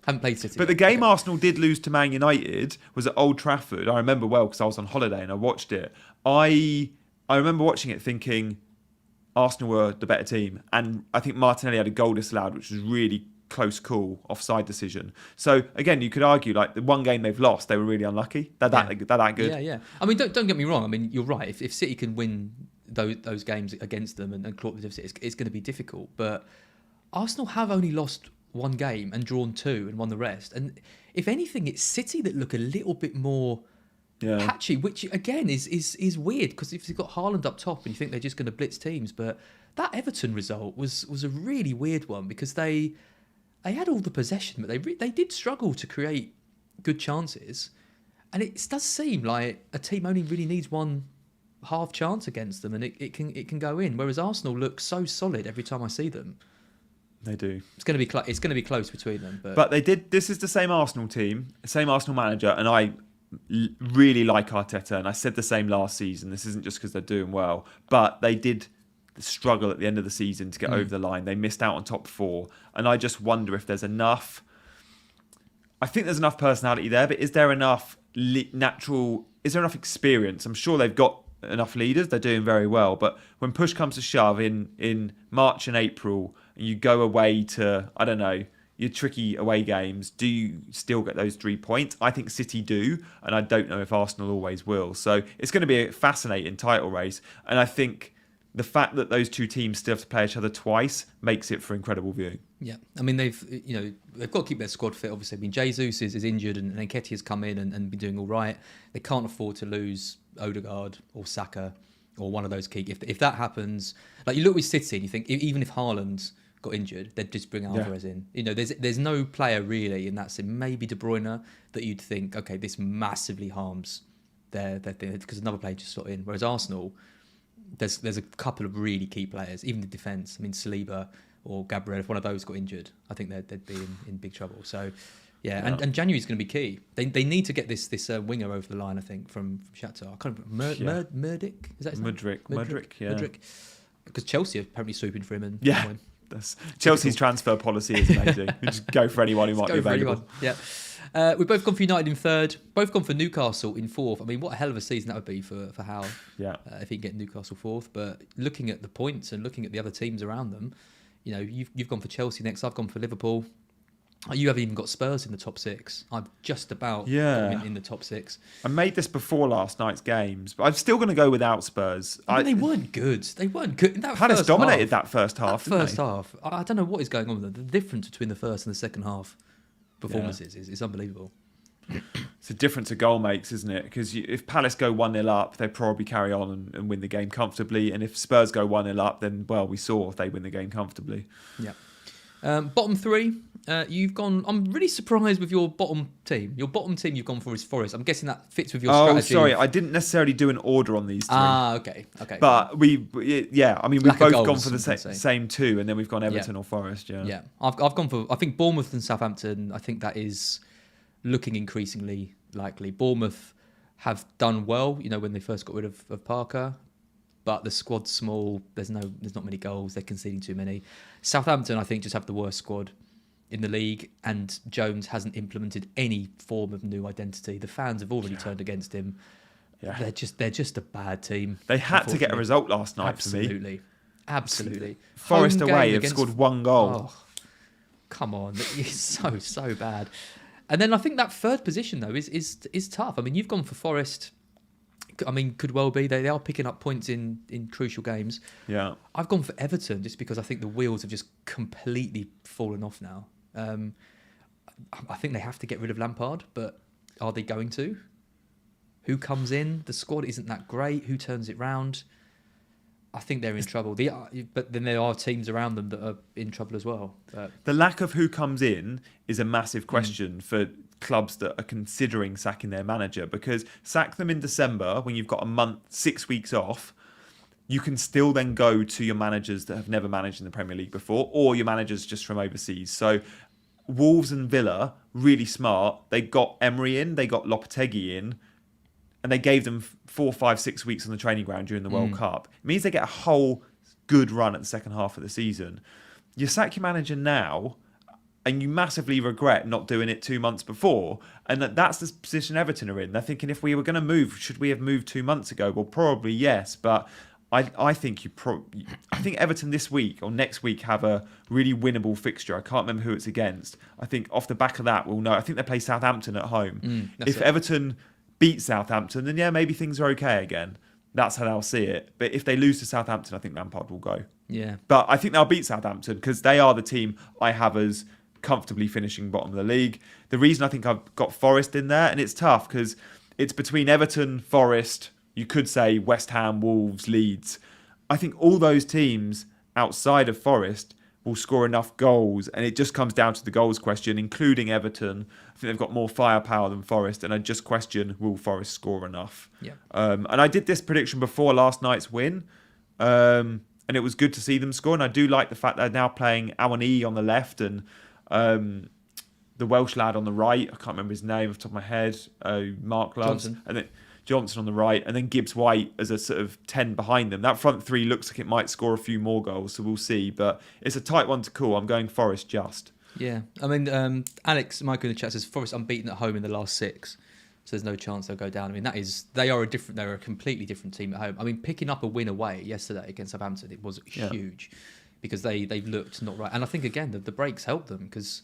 Haven't played City. But the game Arsenal did lose to Man United was at Old Trafford. I remember well because I was on holiday and I watched it. I remember watching it thinking Arsenal were the better team. And I think Martinelli had a goal disallowed, which was really close call, offside decision. So again, you could argue the one game they've lost, they were really unlucky. They're that good. Yeah. I mean, don't get me wrong. I mean, you're right. If City can win those games against them and claw up the deficit, it's going to be difficult. But Arsenal have only lost one game and drawn 2 and won the rest. And if anything, it's City that look a little bit more patchy, which again is weird because if you've got Haaland up top and you think they're just going to blitz teams, but that Everton result was a really weird one because they had all the possession, but they did struggle to create good chances. And it does seem like a team only really needs one half chance against them, and it can go in. Whereas Arsenal look so solid every time I see them. They do. It's going to be close between them. But they did. This is the same Arsenal team, same Arsenal manager, and I really like Arteta. And I said the same last season. This isn't just because they're doing well, but they did struggle at the end of the season to get over the line. They missed out on top 4, and I just wonder if there's enough. I think there's enough personality there, but is there enough natural? Is there enough experience? I'm sure they've got enough leaders. They're doing very well, but when push comes to shove in March and April, and you go away to your tricky away games, do you still get those 3 points? I think City do, and I don't know if Arsenal always will. So it's going to be a fascinating title race, and I think the fact that those 2 teams still have to play each other twice makes it for incredible viewing. Yeah, I mean they've got to keep their squad fit. Obviously, I mean Jesus is injured and Nketiah's come in and been doing all right. They can't afford to lose Odegaard or Saka or one of those key. If that happens, you look with City and you think even if Haaland got injured, they'd just bring Alvarez in. There's no player really, and that's maybe De Bruyne that you'd think, okay, this massively harms their thing because another player just slot in. Whereas Arsenal, there's a couple of really key players, even the defence. I mean, Saliba or Gabriel, if one of those got injured, I think they'd be in big trouble. So, and January's going to be key. They need to get this winger over the line, I think, from Shakhtar. I can't remember. Murdic? Is that his name? Mudryk, yeah. Mudryk. Because Chelsea are apparently swooping for him. And win. Chelsea's transfer policy is amazing. You just go for anyone who might be available. Yeah. We've both gone for United in 3rd, both gone for Newcastle in 4th. I mean, what a hell of a season that would be for Howe if he can get Newcastle 4th. But looking at the points and looking at the other teams around them, you've gone for Chelsea next. I've gone for Liverpool. You haven't even got Spurs in the top 6. I'm just about got them in the top 6. I made this before last night's games, but I'm still going to go without Spurs. They weren't good. Palace dominated that first half. First half. I don't know what is going on with them. The difference between the first and the second half performances is unbelievable. It's a difference a goal makes, isn't it? Because if Palace go 1-0 up, they probably carry on and win the game comfortably. And if Spurs go 1-0 up, then, well, we saw they win the game comfortably. Yeah. Bottom 3, you've gone... I'm really surprised with your bottom team. Your bottom team you've gone for is Forest. I'm guessing that fits with your strategy. Oh, sorry. I didn't necessarily do an order on these 3. Okay. But we've both gone for the same 2, and then we've gone Everton or Forest, Yeah. I've gone for... I think Bournemouth and Southampton, I think that is looking increasingly likely. Bournemouth have done well, when they first got rid of Parker. But the squad's small. There's not many goals. They're conceding too many. Southampton, I think, just have the worst squad in the league, and Jones hasn't implemented any form of new identity. The fans have already turned against him. Yeah. They're just a bad team. They had to get a result last night for me. Absolutely. Forest away have scored 1 goal. Oh, come on, it's so bad. And then I think that third position though is tough. I mean, you've gone for Forest. I mean, could well be. They are picking up points in crucial games. Yeah. I've gone for Everton just because I think the wheels have just completely fallen off now. I think they have to get rid of Lampard, but are they going to? Who comes in? The squad isn't that great. Who turns it round? I think they're in trouble. But then there are teams around them that are in trouble as well. The lack of who comes in is a massive question for clubs that are considering sacking their manager, because sack them in December when you've got a month, 6 weeks off. You can still then go to your managers that have never managed in the Premier League before, or your managers just from overseas. So Wolves and Villa, really smart. They got Emery in, they got Lopetegui in, and they gave them 4, 5, 6 weeks on the training ground during the World Cup. It means they get a whole good run at the second half of the season. You sack your manager now, and you massively regret not doing it 2 months before. And that's the position Everton are in. They're thinking, if we were going to move, should we have moved 2 months ago? Well, probably yes. But I think I think Everton this week or next week have a really winnable fixture. I can't remember who it's against. I think off the back of that, we'll know. I think they play Southampton at home. If Everton beat Southampton, then maybe things are okay again. That's how they'll see it. But if they lose to Southampton, I think Lampard will go. Yeah. But I think they'll beat Southampton because they are the team I have as comfortably finishing bottom of the league. The reason I think I've got Forest in there, and it's tough because it's between Everton, Forest, you could say West Ham, Wolves, Leeds. I think all those teams outside of Forest will score enough goals, and it just comes down to the goals question, including Everton. I think they've got more firepower than Forest, and I just question, will Forest score enough? Yeah. And I did this prediction before last night's win, and it was good to see them score, and I do like the fact they're now playing Awani on the left, and the Welsh lad on the right, I can't remember his name off the top of my head, Mark Loves, and then Johnson on the right, and then Gibbs White as a sort of 10 behind them. That front three looks like it might score a few more goals, so we'll see. But it's a tight one to call. I'm going Forest just. Yeah. I mean, Alex, Michael in the chat says Forest unbeaten at home in the last 6. So there's no chance they'll go down. I mean, they're a completely different team at home. I mean, picking up a win away yesterday against Southampton, it was huge because they've looked not right. And I think, again, the breaks helped them because...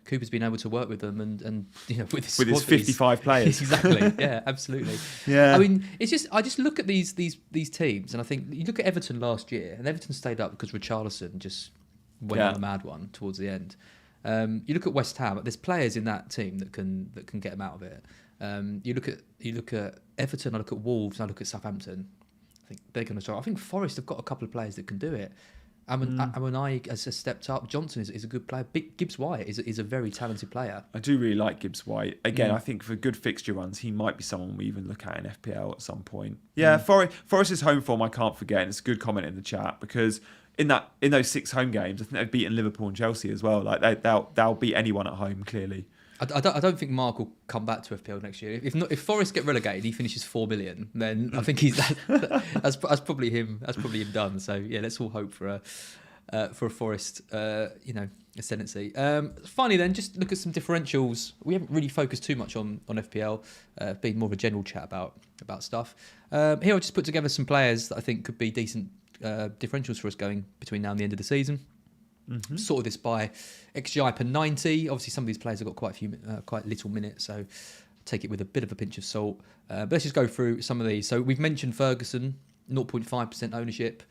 Cooper's been able to work with them and with his 55 players. Exactly. Yeah, absolutely. Yeah. I mean, I just look at these teams and I think you look at Everton last year and Everton stayed up because Richarlison just went on a mad one towards the end. You look at West Ham, there's players in that team that can get them out of it. You look at Everton, I look at Wolves, I look at Southampton. I think they're going to start. I think Forest have got a couple of players that can do it. Amonai has stepped up. Johnson is a good player. Gibbs White is a very talented player. I do really like Gibbs White. Again, I think for good fixture runs, he might be someone we even look at in FPL at some point. Yeah, Forest's home form I can't forget, and it's a good comment in the chat because in those 6 home games, I think they've beaten Liverpool and Chelsea as well. Like they'll beat anyone at home clearly. I don't think Mark will come back to FPL next year. If Forest get relegated, he finishes 4 million. Then I think that's probably him. That's probably him done. So yeah, let's all hope for a Forest ascendancy. Finally, then just look at some differentials. We haven't really focused too much on FPL. Been more of a general chat about stuff. Here I just put together some players that I think could be decent differentials for us going between now and the end of the season. Mm-hmm. Sorted this by XGI per 90. Obviously, some of these players have got quite little minutes, so take it with a bit of a pinch of salt. But let's just go through some of these. So we've mentioned Ferguson, 0.5% ownership,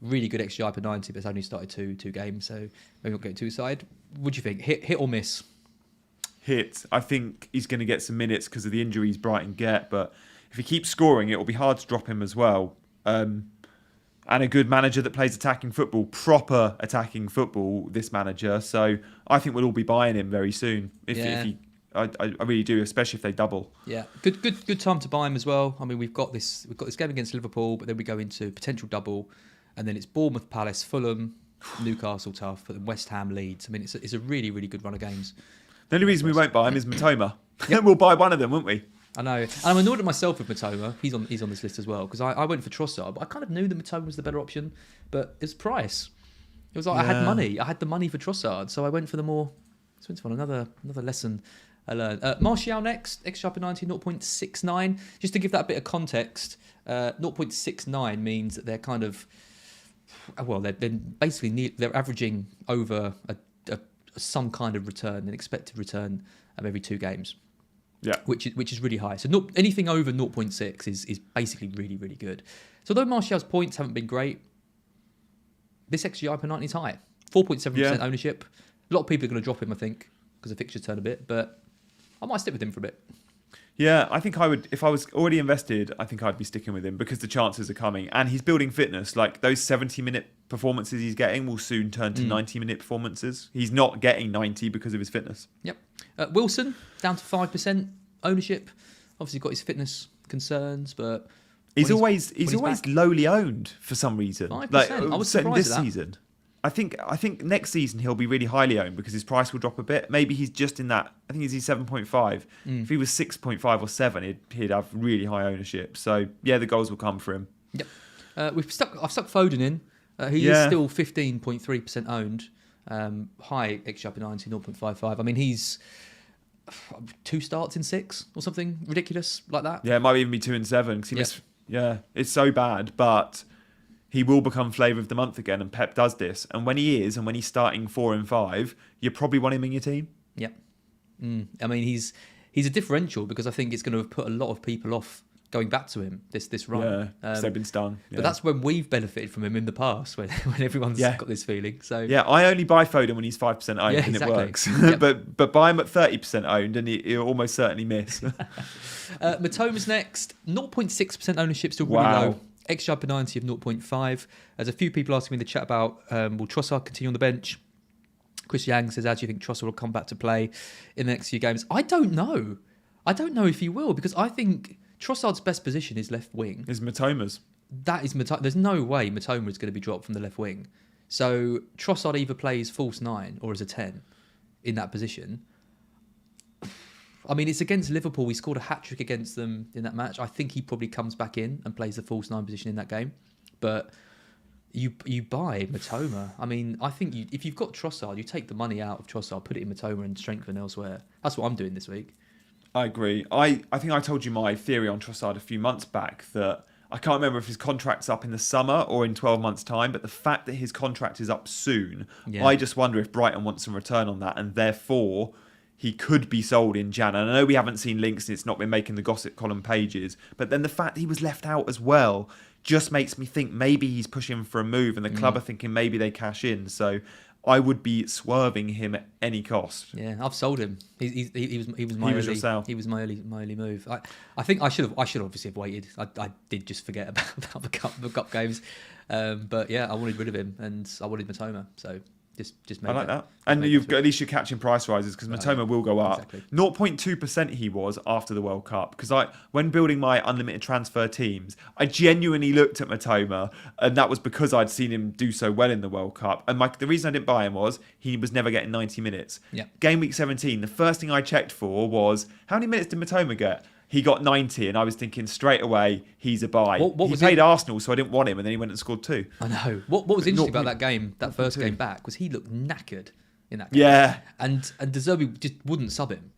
really good XGI per 90, but it's only started two games, so maybe not getting too excited. What do you think? Hit or miss? Hit. I think he's going to get some minutes because of the injuries Brighton get, but if he keeps scoring, it will be hard to drop him as well. And a good manager that plays attacking football, proper attacking football, this manager. So I think we'll all be buying him very soon. I really do, especially if they double. Yeah, good time to buy him as well. I mean, we've got this game against Liverpool, but then we go into potential double, and then it's Bournemouth, Palace, Fulham, Newcastle tough, but then West Ham, Leeds. I mean, it's a really, really good run of games. The only reason we won't buy him is Matoma. Yep. We'll buy one of them, won't we? I know. And I'm annoyed at myself with Matoma. He's on this list as well, because I went for Trossard, but I kind of knew that Matoma was the better option, but it's price. It was like I had money. I had the money for Trossard, so I went for the more. So it's another lesson I learned. Martial next, XG per 90, 0.69. Just to give that a bit of context, 0.69 means that they're kind of, well, they're basically they're averaging over some kind of return, an expected return of every 2 games. Yeah, which is really high. So anything over 0.6 is basically really, really good. So although Martial's points haven't been great, this XGI per 90 is high. 4.7% ownership. A lot of people are going to drop him, I think, because the fixtures turn a bit, but I might stick with him for a bit. Yeah, I think I would, if I was already invested, I think I'd be sticking with him because the chances are coming. And he's building fitness. Like those 70-minute performances he's getting will soon turn to 90-minute performances. He's not getting 90 because of his fitness. Yep. Wilson, down to 5% ownership. Obviously got his fitness concerns, but... He's always lowly owned for some reason. 5%? Like, I was surprised this at that. season. I think next season he'll be really highly owned because his price will drop a bit. Maybe he's just in that. I think he's 7.5. If he was 6.5 or 7, he'd have really high ownership. So yeah, the goals will come for him. Yep. I've stuck Foden in. He is still 15.3% owned. High XG per 90, 0.55. I mean, he's 2 starts in 6 or something ridiculous like that. Yeah, it might even be 2 and 7 because it's so bad, but. He will become flavour of the month again, and Pep does this. And when he's starting 4 and 5, you probably want him in your team. Yep. I mean, he's a differential because I think it's going to have put a lot of people off going back to him this run. Yeah, because they've been stung. Yeah. But that's when we've benefited from him in the past, when everyone's got this feeling. So yeah, I only buy Foden when he's 5% owned, and it works. Yep. but buy him at 30% owned, and he'll almost certainly miss. Matoma's next, 0.6% ownership, still really low. XG per 90 of 0.5. There's a few people asking me in the chat about will Trossard continue on the bench? Chris Yang says, how do you think Trossard will come back to play in the next few games? I don't know. I don't know if he will, because I think Trossard's best position is left wing. Is Matoma's. That is Matoma. There's no way Matoma is going to be dropped from the left wing. So Trossard either plays false 9 or as a 10 in that position. I mean, it's against Liverpool. He scored a hat-trick against them in that match. I think he probably comes back in and plays the false 9 position in that game. But you buy Matoma. I mean, I think if you've got Trossard, you take the money out of Trossard, put it in Matoma and strengthen elsewhere. That's what I'm doing this week. I agree. I think I told you my theory on Trossard a few months back that I can't remember if his contract's up in the summer or in 12 months' time, but the fact that his contract is up soon, I just wonder if Brighton wants some return on that, and therefore... he could be sold in Jan. And I know we haven't seen links and it's not been making the gossip column pages, but then the fact that he was left out as well just makes me think maybe he's pushing for a move and the club are thinking maybe they cash in. So I would be swerving him at any cost. Yeah, I've sold him. He was my early move. I think I should obviously have waited. I did just forget about the cup games. But yeah, I wanted rid of him and I wanted Matoma. So just I like that. And at least you're catching price rises because Matoma will go up. Exactly. 0.2% he was after the World Cup. Because when building my unlimited transfer teams, I genuinely looked at Matoma, and that was because I'd seen him do so well in the World Cup. And the reason I didn't buy him was he was never getting 90 minutes. Yeah. Game week 17, the first thing I checked for was how many minutes did Matoma get? He got 90, and I was thinking straight away, he's a buy. He played Arsenal, so I didn't want him, and then he went and scored 2. I know. What was interesting about that game, that first game back, was he looked knackered in that game. Yeah. And De Zerbi just wouldn't sub him.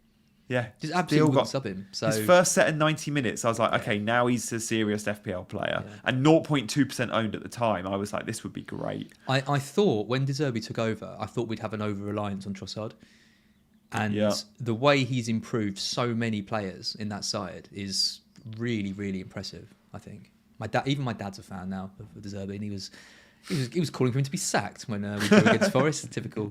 Yeah. Just absolutely wouldn't sub him. So his first set in 90 minutes, I was like, okay, now he's a serious FPL player. Yeah. And 0.2% owned at the time. I was like, this would be great. I thought when De Zerbi took over, I thought we'd have an over-reliance on Trossard. And the way he's improved so many players in that side is really, really impressive, I think. Even my dad's a fan now of De Zerbi, and he was calling for him to be sacked when we drew against Forest. Typical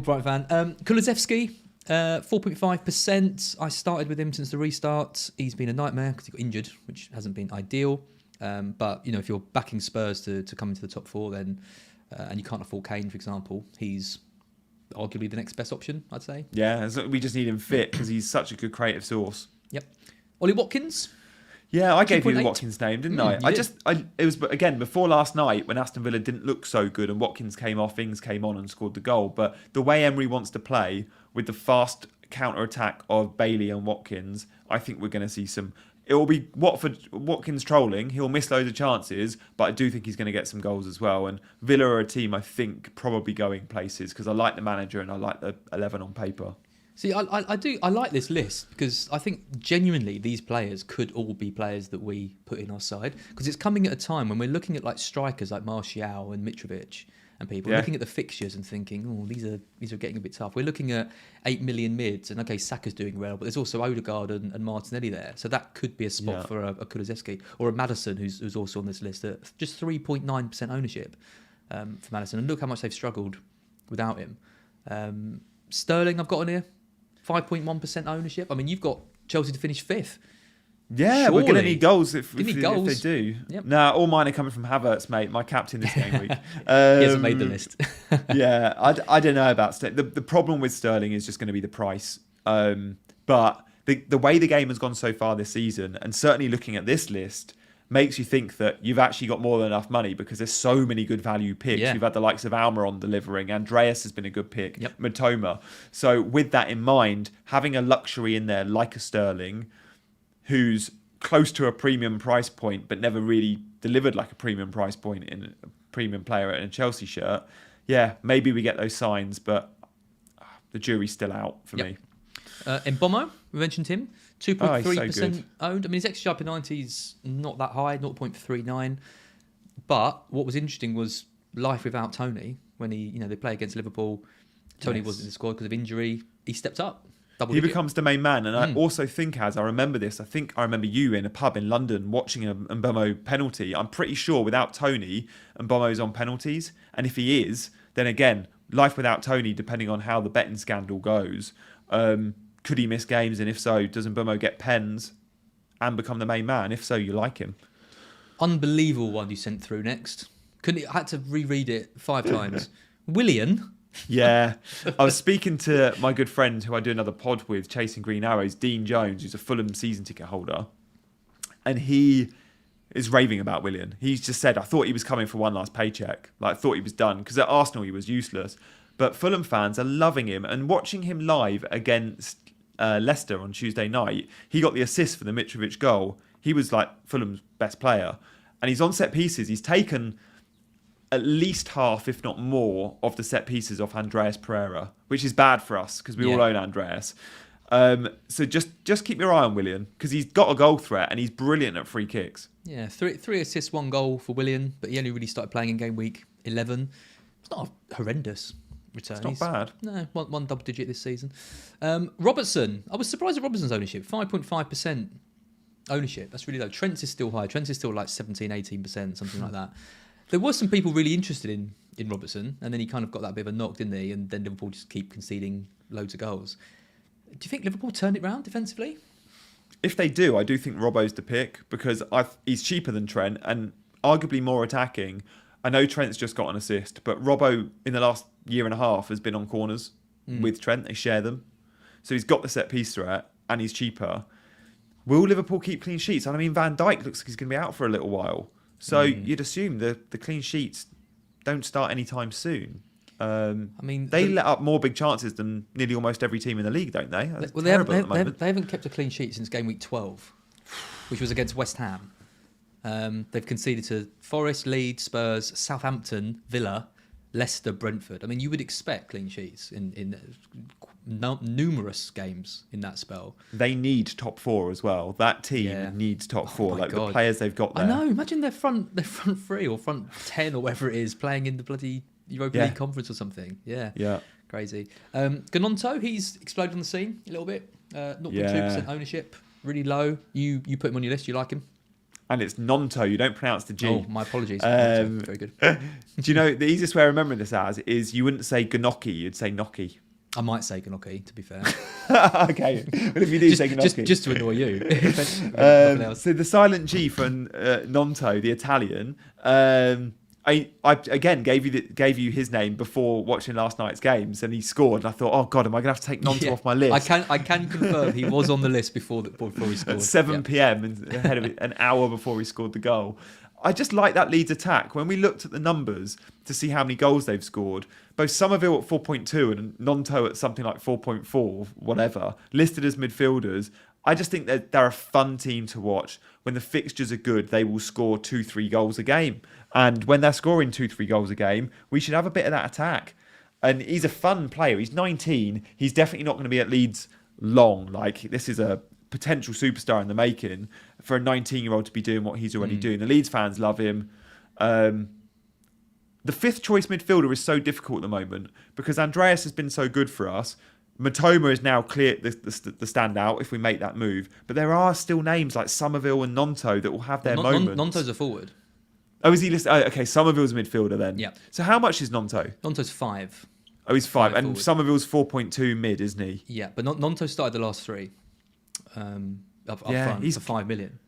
Brighton fan. Kulusevski, 4.5%. I started with him since the restart. He's been a nightmare because he got injured, which hasn't been ideal. But if you're backing Spurs to come into the top four, then and you can't afford Kane, for example, he's arguably the next best option, I'd say. Yeah, we just need him fit because he's such a good creative source. Yep. Ollie Watkins. Yeah, I gave you the Watkins name, didn't I? It was again before last night when Aston Villa didn't look so good and Watkins came off, Ings came on and scored the goal. But the way Emery wants to play with the fast counter attack of Bailey and Watkins, I think we're going to see some. It will be Watkins trolling. He'll miss loads of chances, but I do think he's going to get some goals as well. And Villa are a team I think probably going places because I like the manager and I like the 11 on paper. See, I like this list because I think genuinely these players could all be players that we put in our side because it's coming at a time when we're looking at like strikers like Martial and Mitrovic and people looking at the fixtures and thinking, oh, these are getting a bit tough. We're looking at 8 million mids and okay, Saka's doing well, but there's also Odegaard and Martinelli there, so that could be a spot for a Kulusevski or a Maddison who's also on this list at just 3.9% ownership for Maddison, and look how much they've struggled without him. Sterling, I've got on here. 5.1% ownership. I mean, you've got Chelsea to finish 5th. Yeah, surely. We're going to need goals if they do. Yep. Nah, all mine are coming from Havertz, mate. My captain this game week. He hasn't made the list. Yeah, I don't know about Sterling. The problem with Sterling is just going to be the price. But the way the game has gone so far this season, and certainly looking at this list, makes you think that you've actually got more than enough money because there's so many good value picks. You've had the likes of Almiron delivering. Andreas has been a good pick. Yep. Matoma. So with that in mind, having a luxury in there like a Sterling, who's close to a premium price point but never really delivered like a premium price point in a premium player in a Chelsea shirt, yeah, maybe we get those signs, but the jury's still out for me. Mbomo, we mentioned him. 2.3% owned. I mean, his XG per 90 is not that high, 0.39. But what was interesting was life without Tony. When they play against Liverpool, Tony wasn't in the squad because of injury. He stepped up. He becomes the main man. And I also think, I remember this, I think I remember you in a pub in London watching a Mbomo penalty. I'm pretty sure without Tony, Mbomo's on penalties. And if he is, then again, life without Tony, depending on how the betting scandal goes, could he miss games? And if so, does Mbomo get pens and become the main man? If so, you like him. Unbelievable one you sent through next. I had to reread it 5 times. Willian. Yeah. I was speaking to my good friend who I do another pod with, Chasing Green Arrows, Dean Jones, who's a Fulham season ticket holder. And he is raving about Willian. He's just said, I thought he was coming for one last paycheck. I thought he was done. Because at Arsenal, he was useless. But Fulham fans are loving him. And watching him live against Leicester on Tuesday night, he got the assist for the Mitrovic goal. He was Fulham's best player. And he's on set pieces. He's taken at least half, if not more, of the set pieces off Andreas Pereira, which is bad for us because we all own Andreas. So just keep your eye on Willian because he's got a goal threat and he's brilliant at free kicks. Yeah, 3 assists, 1 goal for Willian, but he only really started playing in game week 11. It's not a horrendous return. It's not bad. No, one double digit this season. Robertson. I was surprised at Robertson's ownership. 5.5% ownership. That's really low. Trent's is still high. Trent's is still 17, 18%, something like that. There were some people really interested in Robertson, and then he kind of got that bit of a knock, didn't he? And then Liverpool just keep conceding loads of goals. Do you think Liverpool turned it round defensively? If they do, I do think Robbo's the pick because he's cheaper than Trent and arguably more attacking. I know Trent's just got an assist, but Robbo in the last year and a half has been on corners with Trent. They share them. So he's got the set piece threat and he's cheaper. Will Liverpool keep clean sheets? I mean, Van Dijk looks like he's going to be out for a little while. So you'd assume the clean sheets don't start anytime soon. They let up more big chances than nearly almost every team in the league, don't they? They haven't kept a clean sheet since game week 12, which was against West Ham. They've conceded to Forest, Leeds, Spurs, Southampton, Villa, Leicester, Brentford. I mean, you would expect clean sheets in numerous games in that spell. They need top four as well. That team needs top four. Like God. The players they've got there. I know. Imagine their front three or front 10 or whatever it is playing in the bloody Europa League conference or something. Yeah. Crazy. Gnonto, he's exploded on the scene a little bit. 0.2% ownership, really low. You put him on your list. You like him? And it's Nonto. You don't pronounce the G. Oh, my apologies. Very good. Do you know the easiest way of remembering this as is you wouldn't say Gnocchi, you'd say Gnocchi. I might say Gnocchi, to be fair. Okay, but if you do say Gnocchi, just to annoy you. So the silent G for Nonto, the Italian. I again gave you his name before watching last night's games, and he scored. And I thought, oh God, am I going to have to take Nonto off my list? I can confirm he was on the list before he scored. At 7 p.m. and ahead of it, an hour before he scored the goal. I just like that Leeds attack. When we looked at the numbers to see how many goals they've scored, both Somerville at 4.2 and Nonto at something like 4.4, whatever, listed as midfielders. I just think that they're a fun team to watch. When the fixtures are good, they will score 2-3 goals a game. And when they're scoring 2-3 goals a game, we should have a bit of that attack. And he's a fun player. He's 19. He's definitely not going to be at Leeds long. Like, this is a potential superstar in the making for a 19-year-old to be doing what he's already doing. The Leeds fans love him. The fifth choice midfielder is so difficult at the moment because Andreas has been so good for us. Matoma is now clear the standout if we make that move. But there are still names like Somerville and Nonto that will have their moments. Nonto's a forward. Oh, is he listed? Oh, okay, Somerville's a midfielder then. Yeah. So how much is Nonto? Nonto's 5. Oh, he's 5. And forward. Somerville's 4.2 mid, isn't he? Yeah, but Nonto started the last 3 up front for 5 million.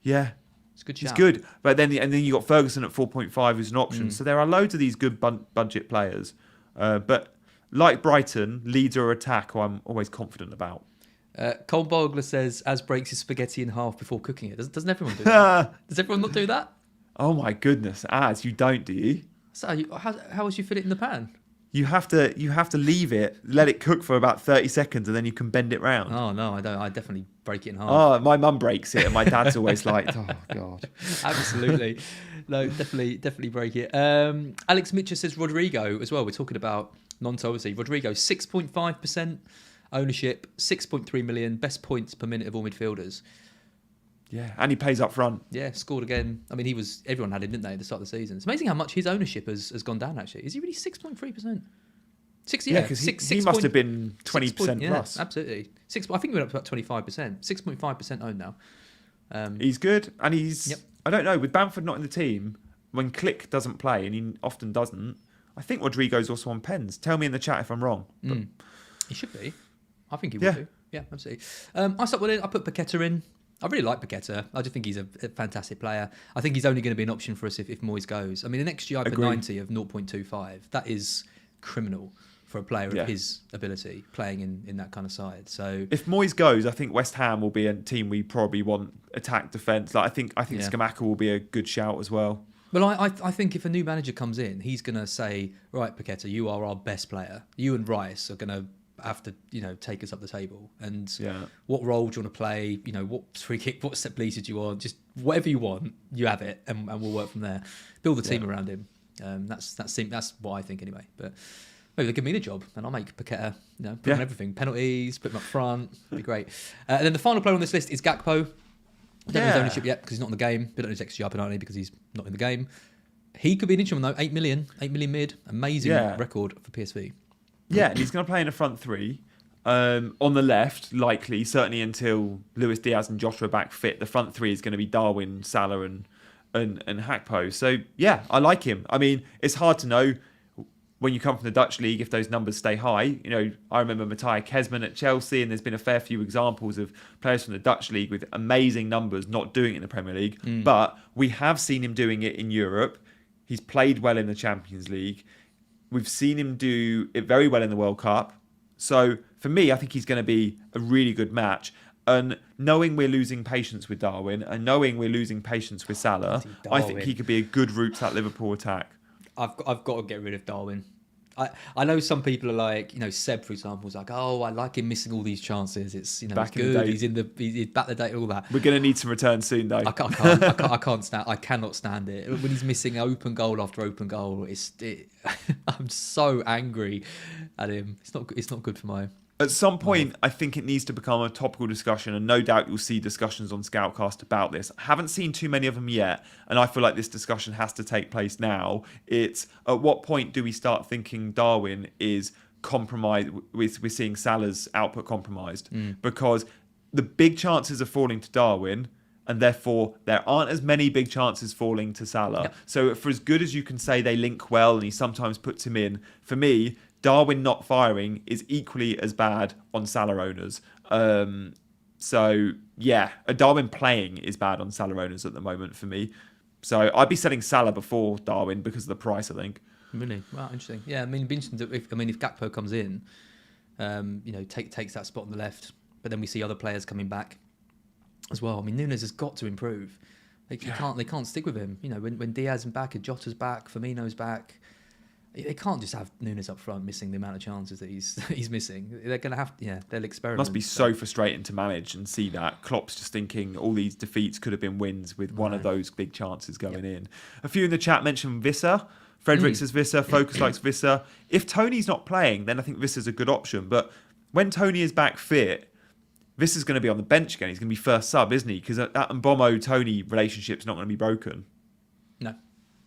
Yeah. It's a good shout. He's good. But then you got Ferguson at 4.5 who's an option. So there are loads of these good budget players. But like Brighton, Leeds are attack who I'm always confident about. Cole Bogler says, as breaks his spaghetti in half before cooking it. Doesn't everyone do that? Does everyone not do that? Oh my goodness, you don't, do you? So how would you fit it in the pan? You have to leave it, let it cook for about 30 seconds, and then you can bend it round. Oh no, I don't. I definitely break it in half. Oh, my mum breaks it, and my dad's always like, oh God. Absolutely, no, definitely break it. Alex Mitchell says Rodrigo as well. We're talking about Nonto, obviously. Rodrigo 6.5% ownership, 6.3 million, best points per minute of all midfielders. Yeah, and he pays up front. Yeah, scored again. I mean, everyone had him, didn't they, at the start of the season? It's amazing how much his ownership has gone down, actually. Is he really 6.3%? Yeah, because he must have been 20% plus. Yeah, absolutely. I think he went up to about 25%. 6.5% owned now. He's good, and I don't know, with Bamford not in the team, when Click doesn't play, and he often doesn't, I think Rodrigo's also on pens. Tell me in the chat if I'm wrong. He should be. I think he will do. Yeah, absolutely. I put Paqueta in. I really like Paqueta. I just think he's a fantastic player. I think he's only going to be an option for us if Moyes goes. I mean, an XGI per 90 of 0.25, that is criminal for a player of his ability playing in that kind of side. So if Moyes goes, I think West Ham will be a team we probably want attack defence. Like I think Scamacca will be a good shout as well. Well, I think if a new manager comes in, he's going to say, right, Paqueta, you are our best player. You and Rice are going to have to, take us up the table. And what role do you want to play? What free kick, what set pieces do you want? Just whatever you want, you have it, and we'll work from there. Build the team around him. That's what I think anyway. But maybe they give me the job, and I'll make Paqueta, put on everything, penalties, put him up front. It'd be great. And then the final player on this list is Gakpo. I don't know his ownership yet because he's not in the game. We don't know his XG up and only because he's not in the game. He could be an interesting one though. 8 million mid, amazing record for PSV. Yeah, and he's going to play in a front three. On the left, likely, certainly until Luis Diaz and Jota are back fit, the front three is going to be Darwin, Salah and Gakpo. So, yeah, I like him. I mean, it's hard to know when you come from the Dutch league if those numbers stay high. I remember Matthijs Kesman at Chelsea, and there's been a fair few examples of players from the Dutch league with amazing numbers not doing it in the Premier League. But we have seen him doing it in Europe. He's played well in the Champions League. We've seen him do it very well in the World Cup. So for me, I think he's going to be a really good match. And knowing we're losing patience with Darwin and knowing we're losing patience with Salah, I think he could be a good route to that Liverpool attack. I've got to get rid of Darwin. I know some people are like, Seb, for example, is like, oh, I like him missing all these chances. It's, Back it's in the good. day. He's back the day, all that. We're going to need some returns soon, though. I cannot stand it. When he's missing open goal after open goal, I'm so angry at him. It's not good for my... At some point, I think it needs to become a topical discussion, and no doubt you'll see discussions on Scoutcast about this. I haven't seen too many of them yet, and I feel like this discussion has to take place now. It's at what point do we start thinking Darwin is compromised? We're seeing Salah's output compromised because the big chances are falling to Darwin, and therefore there aren't as many big chances falling to Salah. Yep. So for as good as you can say they link well, and he sometimes puts him in, for me, Darwin not firing is equally as bad on Salah owners. So, yeah, a Darwin playing is bad on Salah owners at the moment for me. So I'd be selling Salah before Darwin because of the price, I think. Really? Wow, interesting. Yeah, I mean, it'd be interesting if Gakpo comes in, takes that spot on the left, but then we see other players coming back as well. I mean, Nunes has got to improve. They can't stick with him. When Diaz is back, and Jota's back, Firmino's back, they can't just have Nunes up front missing the amount of chances that he's missing. They're going to have, they'll experiment. It must be so frustrating to manage and see that. Klopp's just thinking all these defeats could have been wins with one of those big chances going in. A few in the chat mentioned Visser. Fredericks says Visser, Focus likes Visser. If Tony's not playing, then I think Visser's a good option. But when Tony is back fit, Visser's going to be on the bench again. He's going to be first sub, isn't he? Because that Mbomo-Tony relationship's not going to be broken. No.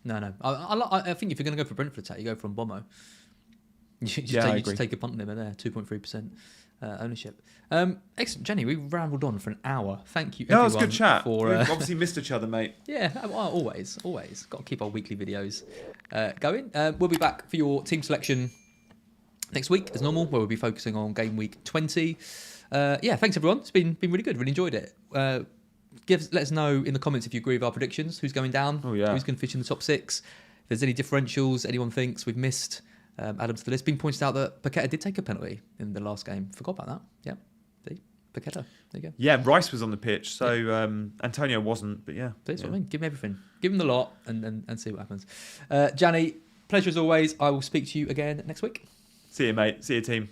I think if you're going to go for Brentford attack, you go for Mbomo. You just take a punt on him there, 2.3% ownership. Excellent, Gianni. We rambled on for an hour. Thank you, everyone. No, it was a good chat. We've obviously missed each other, mate. Yeah, always. Got to keep our weekly videos going. We'll be back for your team selection next week, as normal, where we'll be focusing on game week 20. Thanks everyone. It's been really good. Really enjoyed it. Let us know in the comments if you agree with our predictions. Who's going down? Who's going to finish in the top 6? If there's any differentials anyone thinks we've missed, add them to the list. Being pointed out that Paqueta did take a penalty in the last game. Forgot about that. Yeah, see, Paqueta. There you go. Yeah, Rice was on the pitch, so Antonio wasn't. But yeah, that's what I mean. Give him everything. Give him the lot, and see what happens. Gianni, pleasure as always. I will speak to you again next week. See you, mate. See you, team.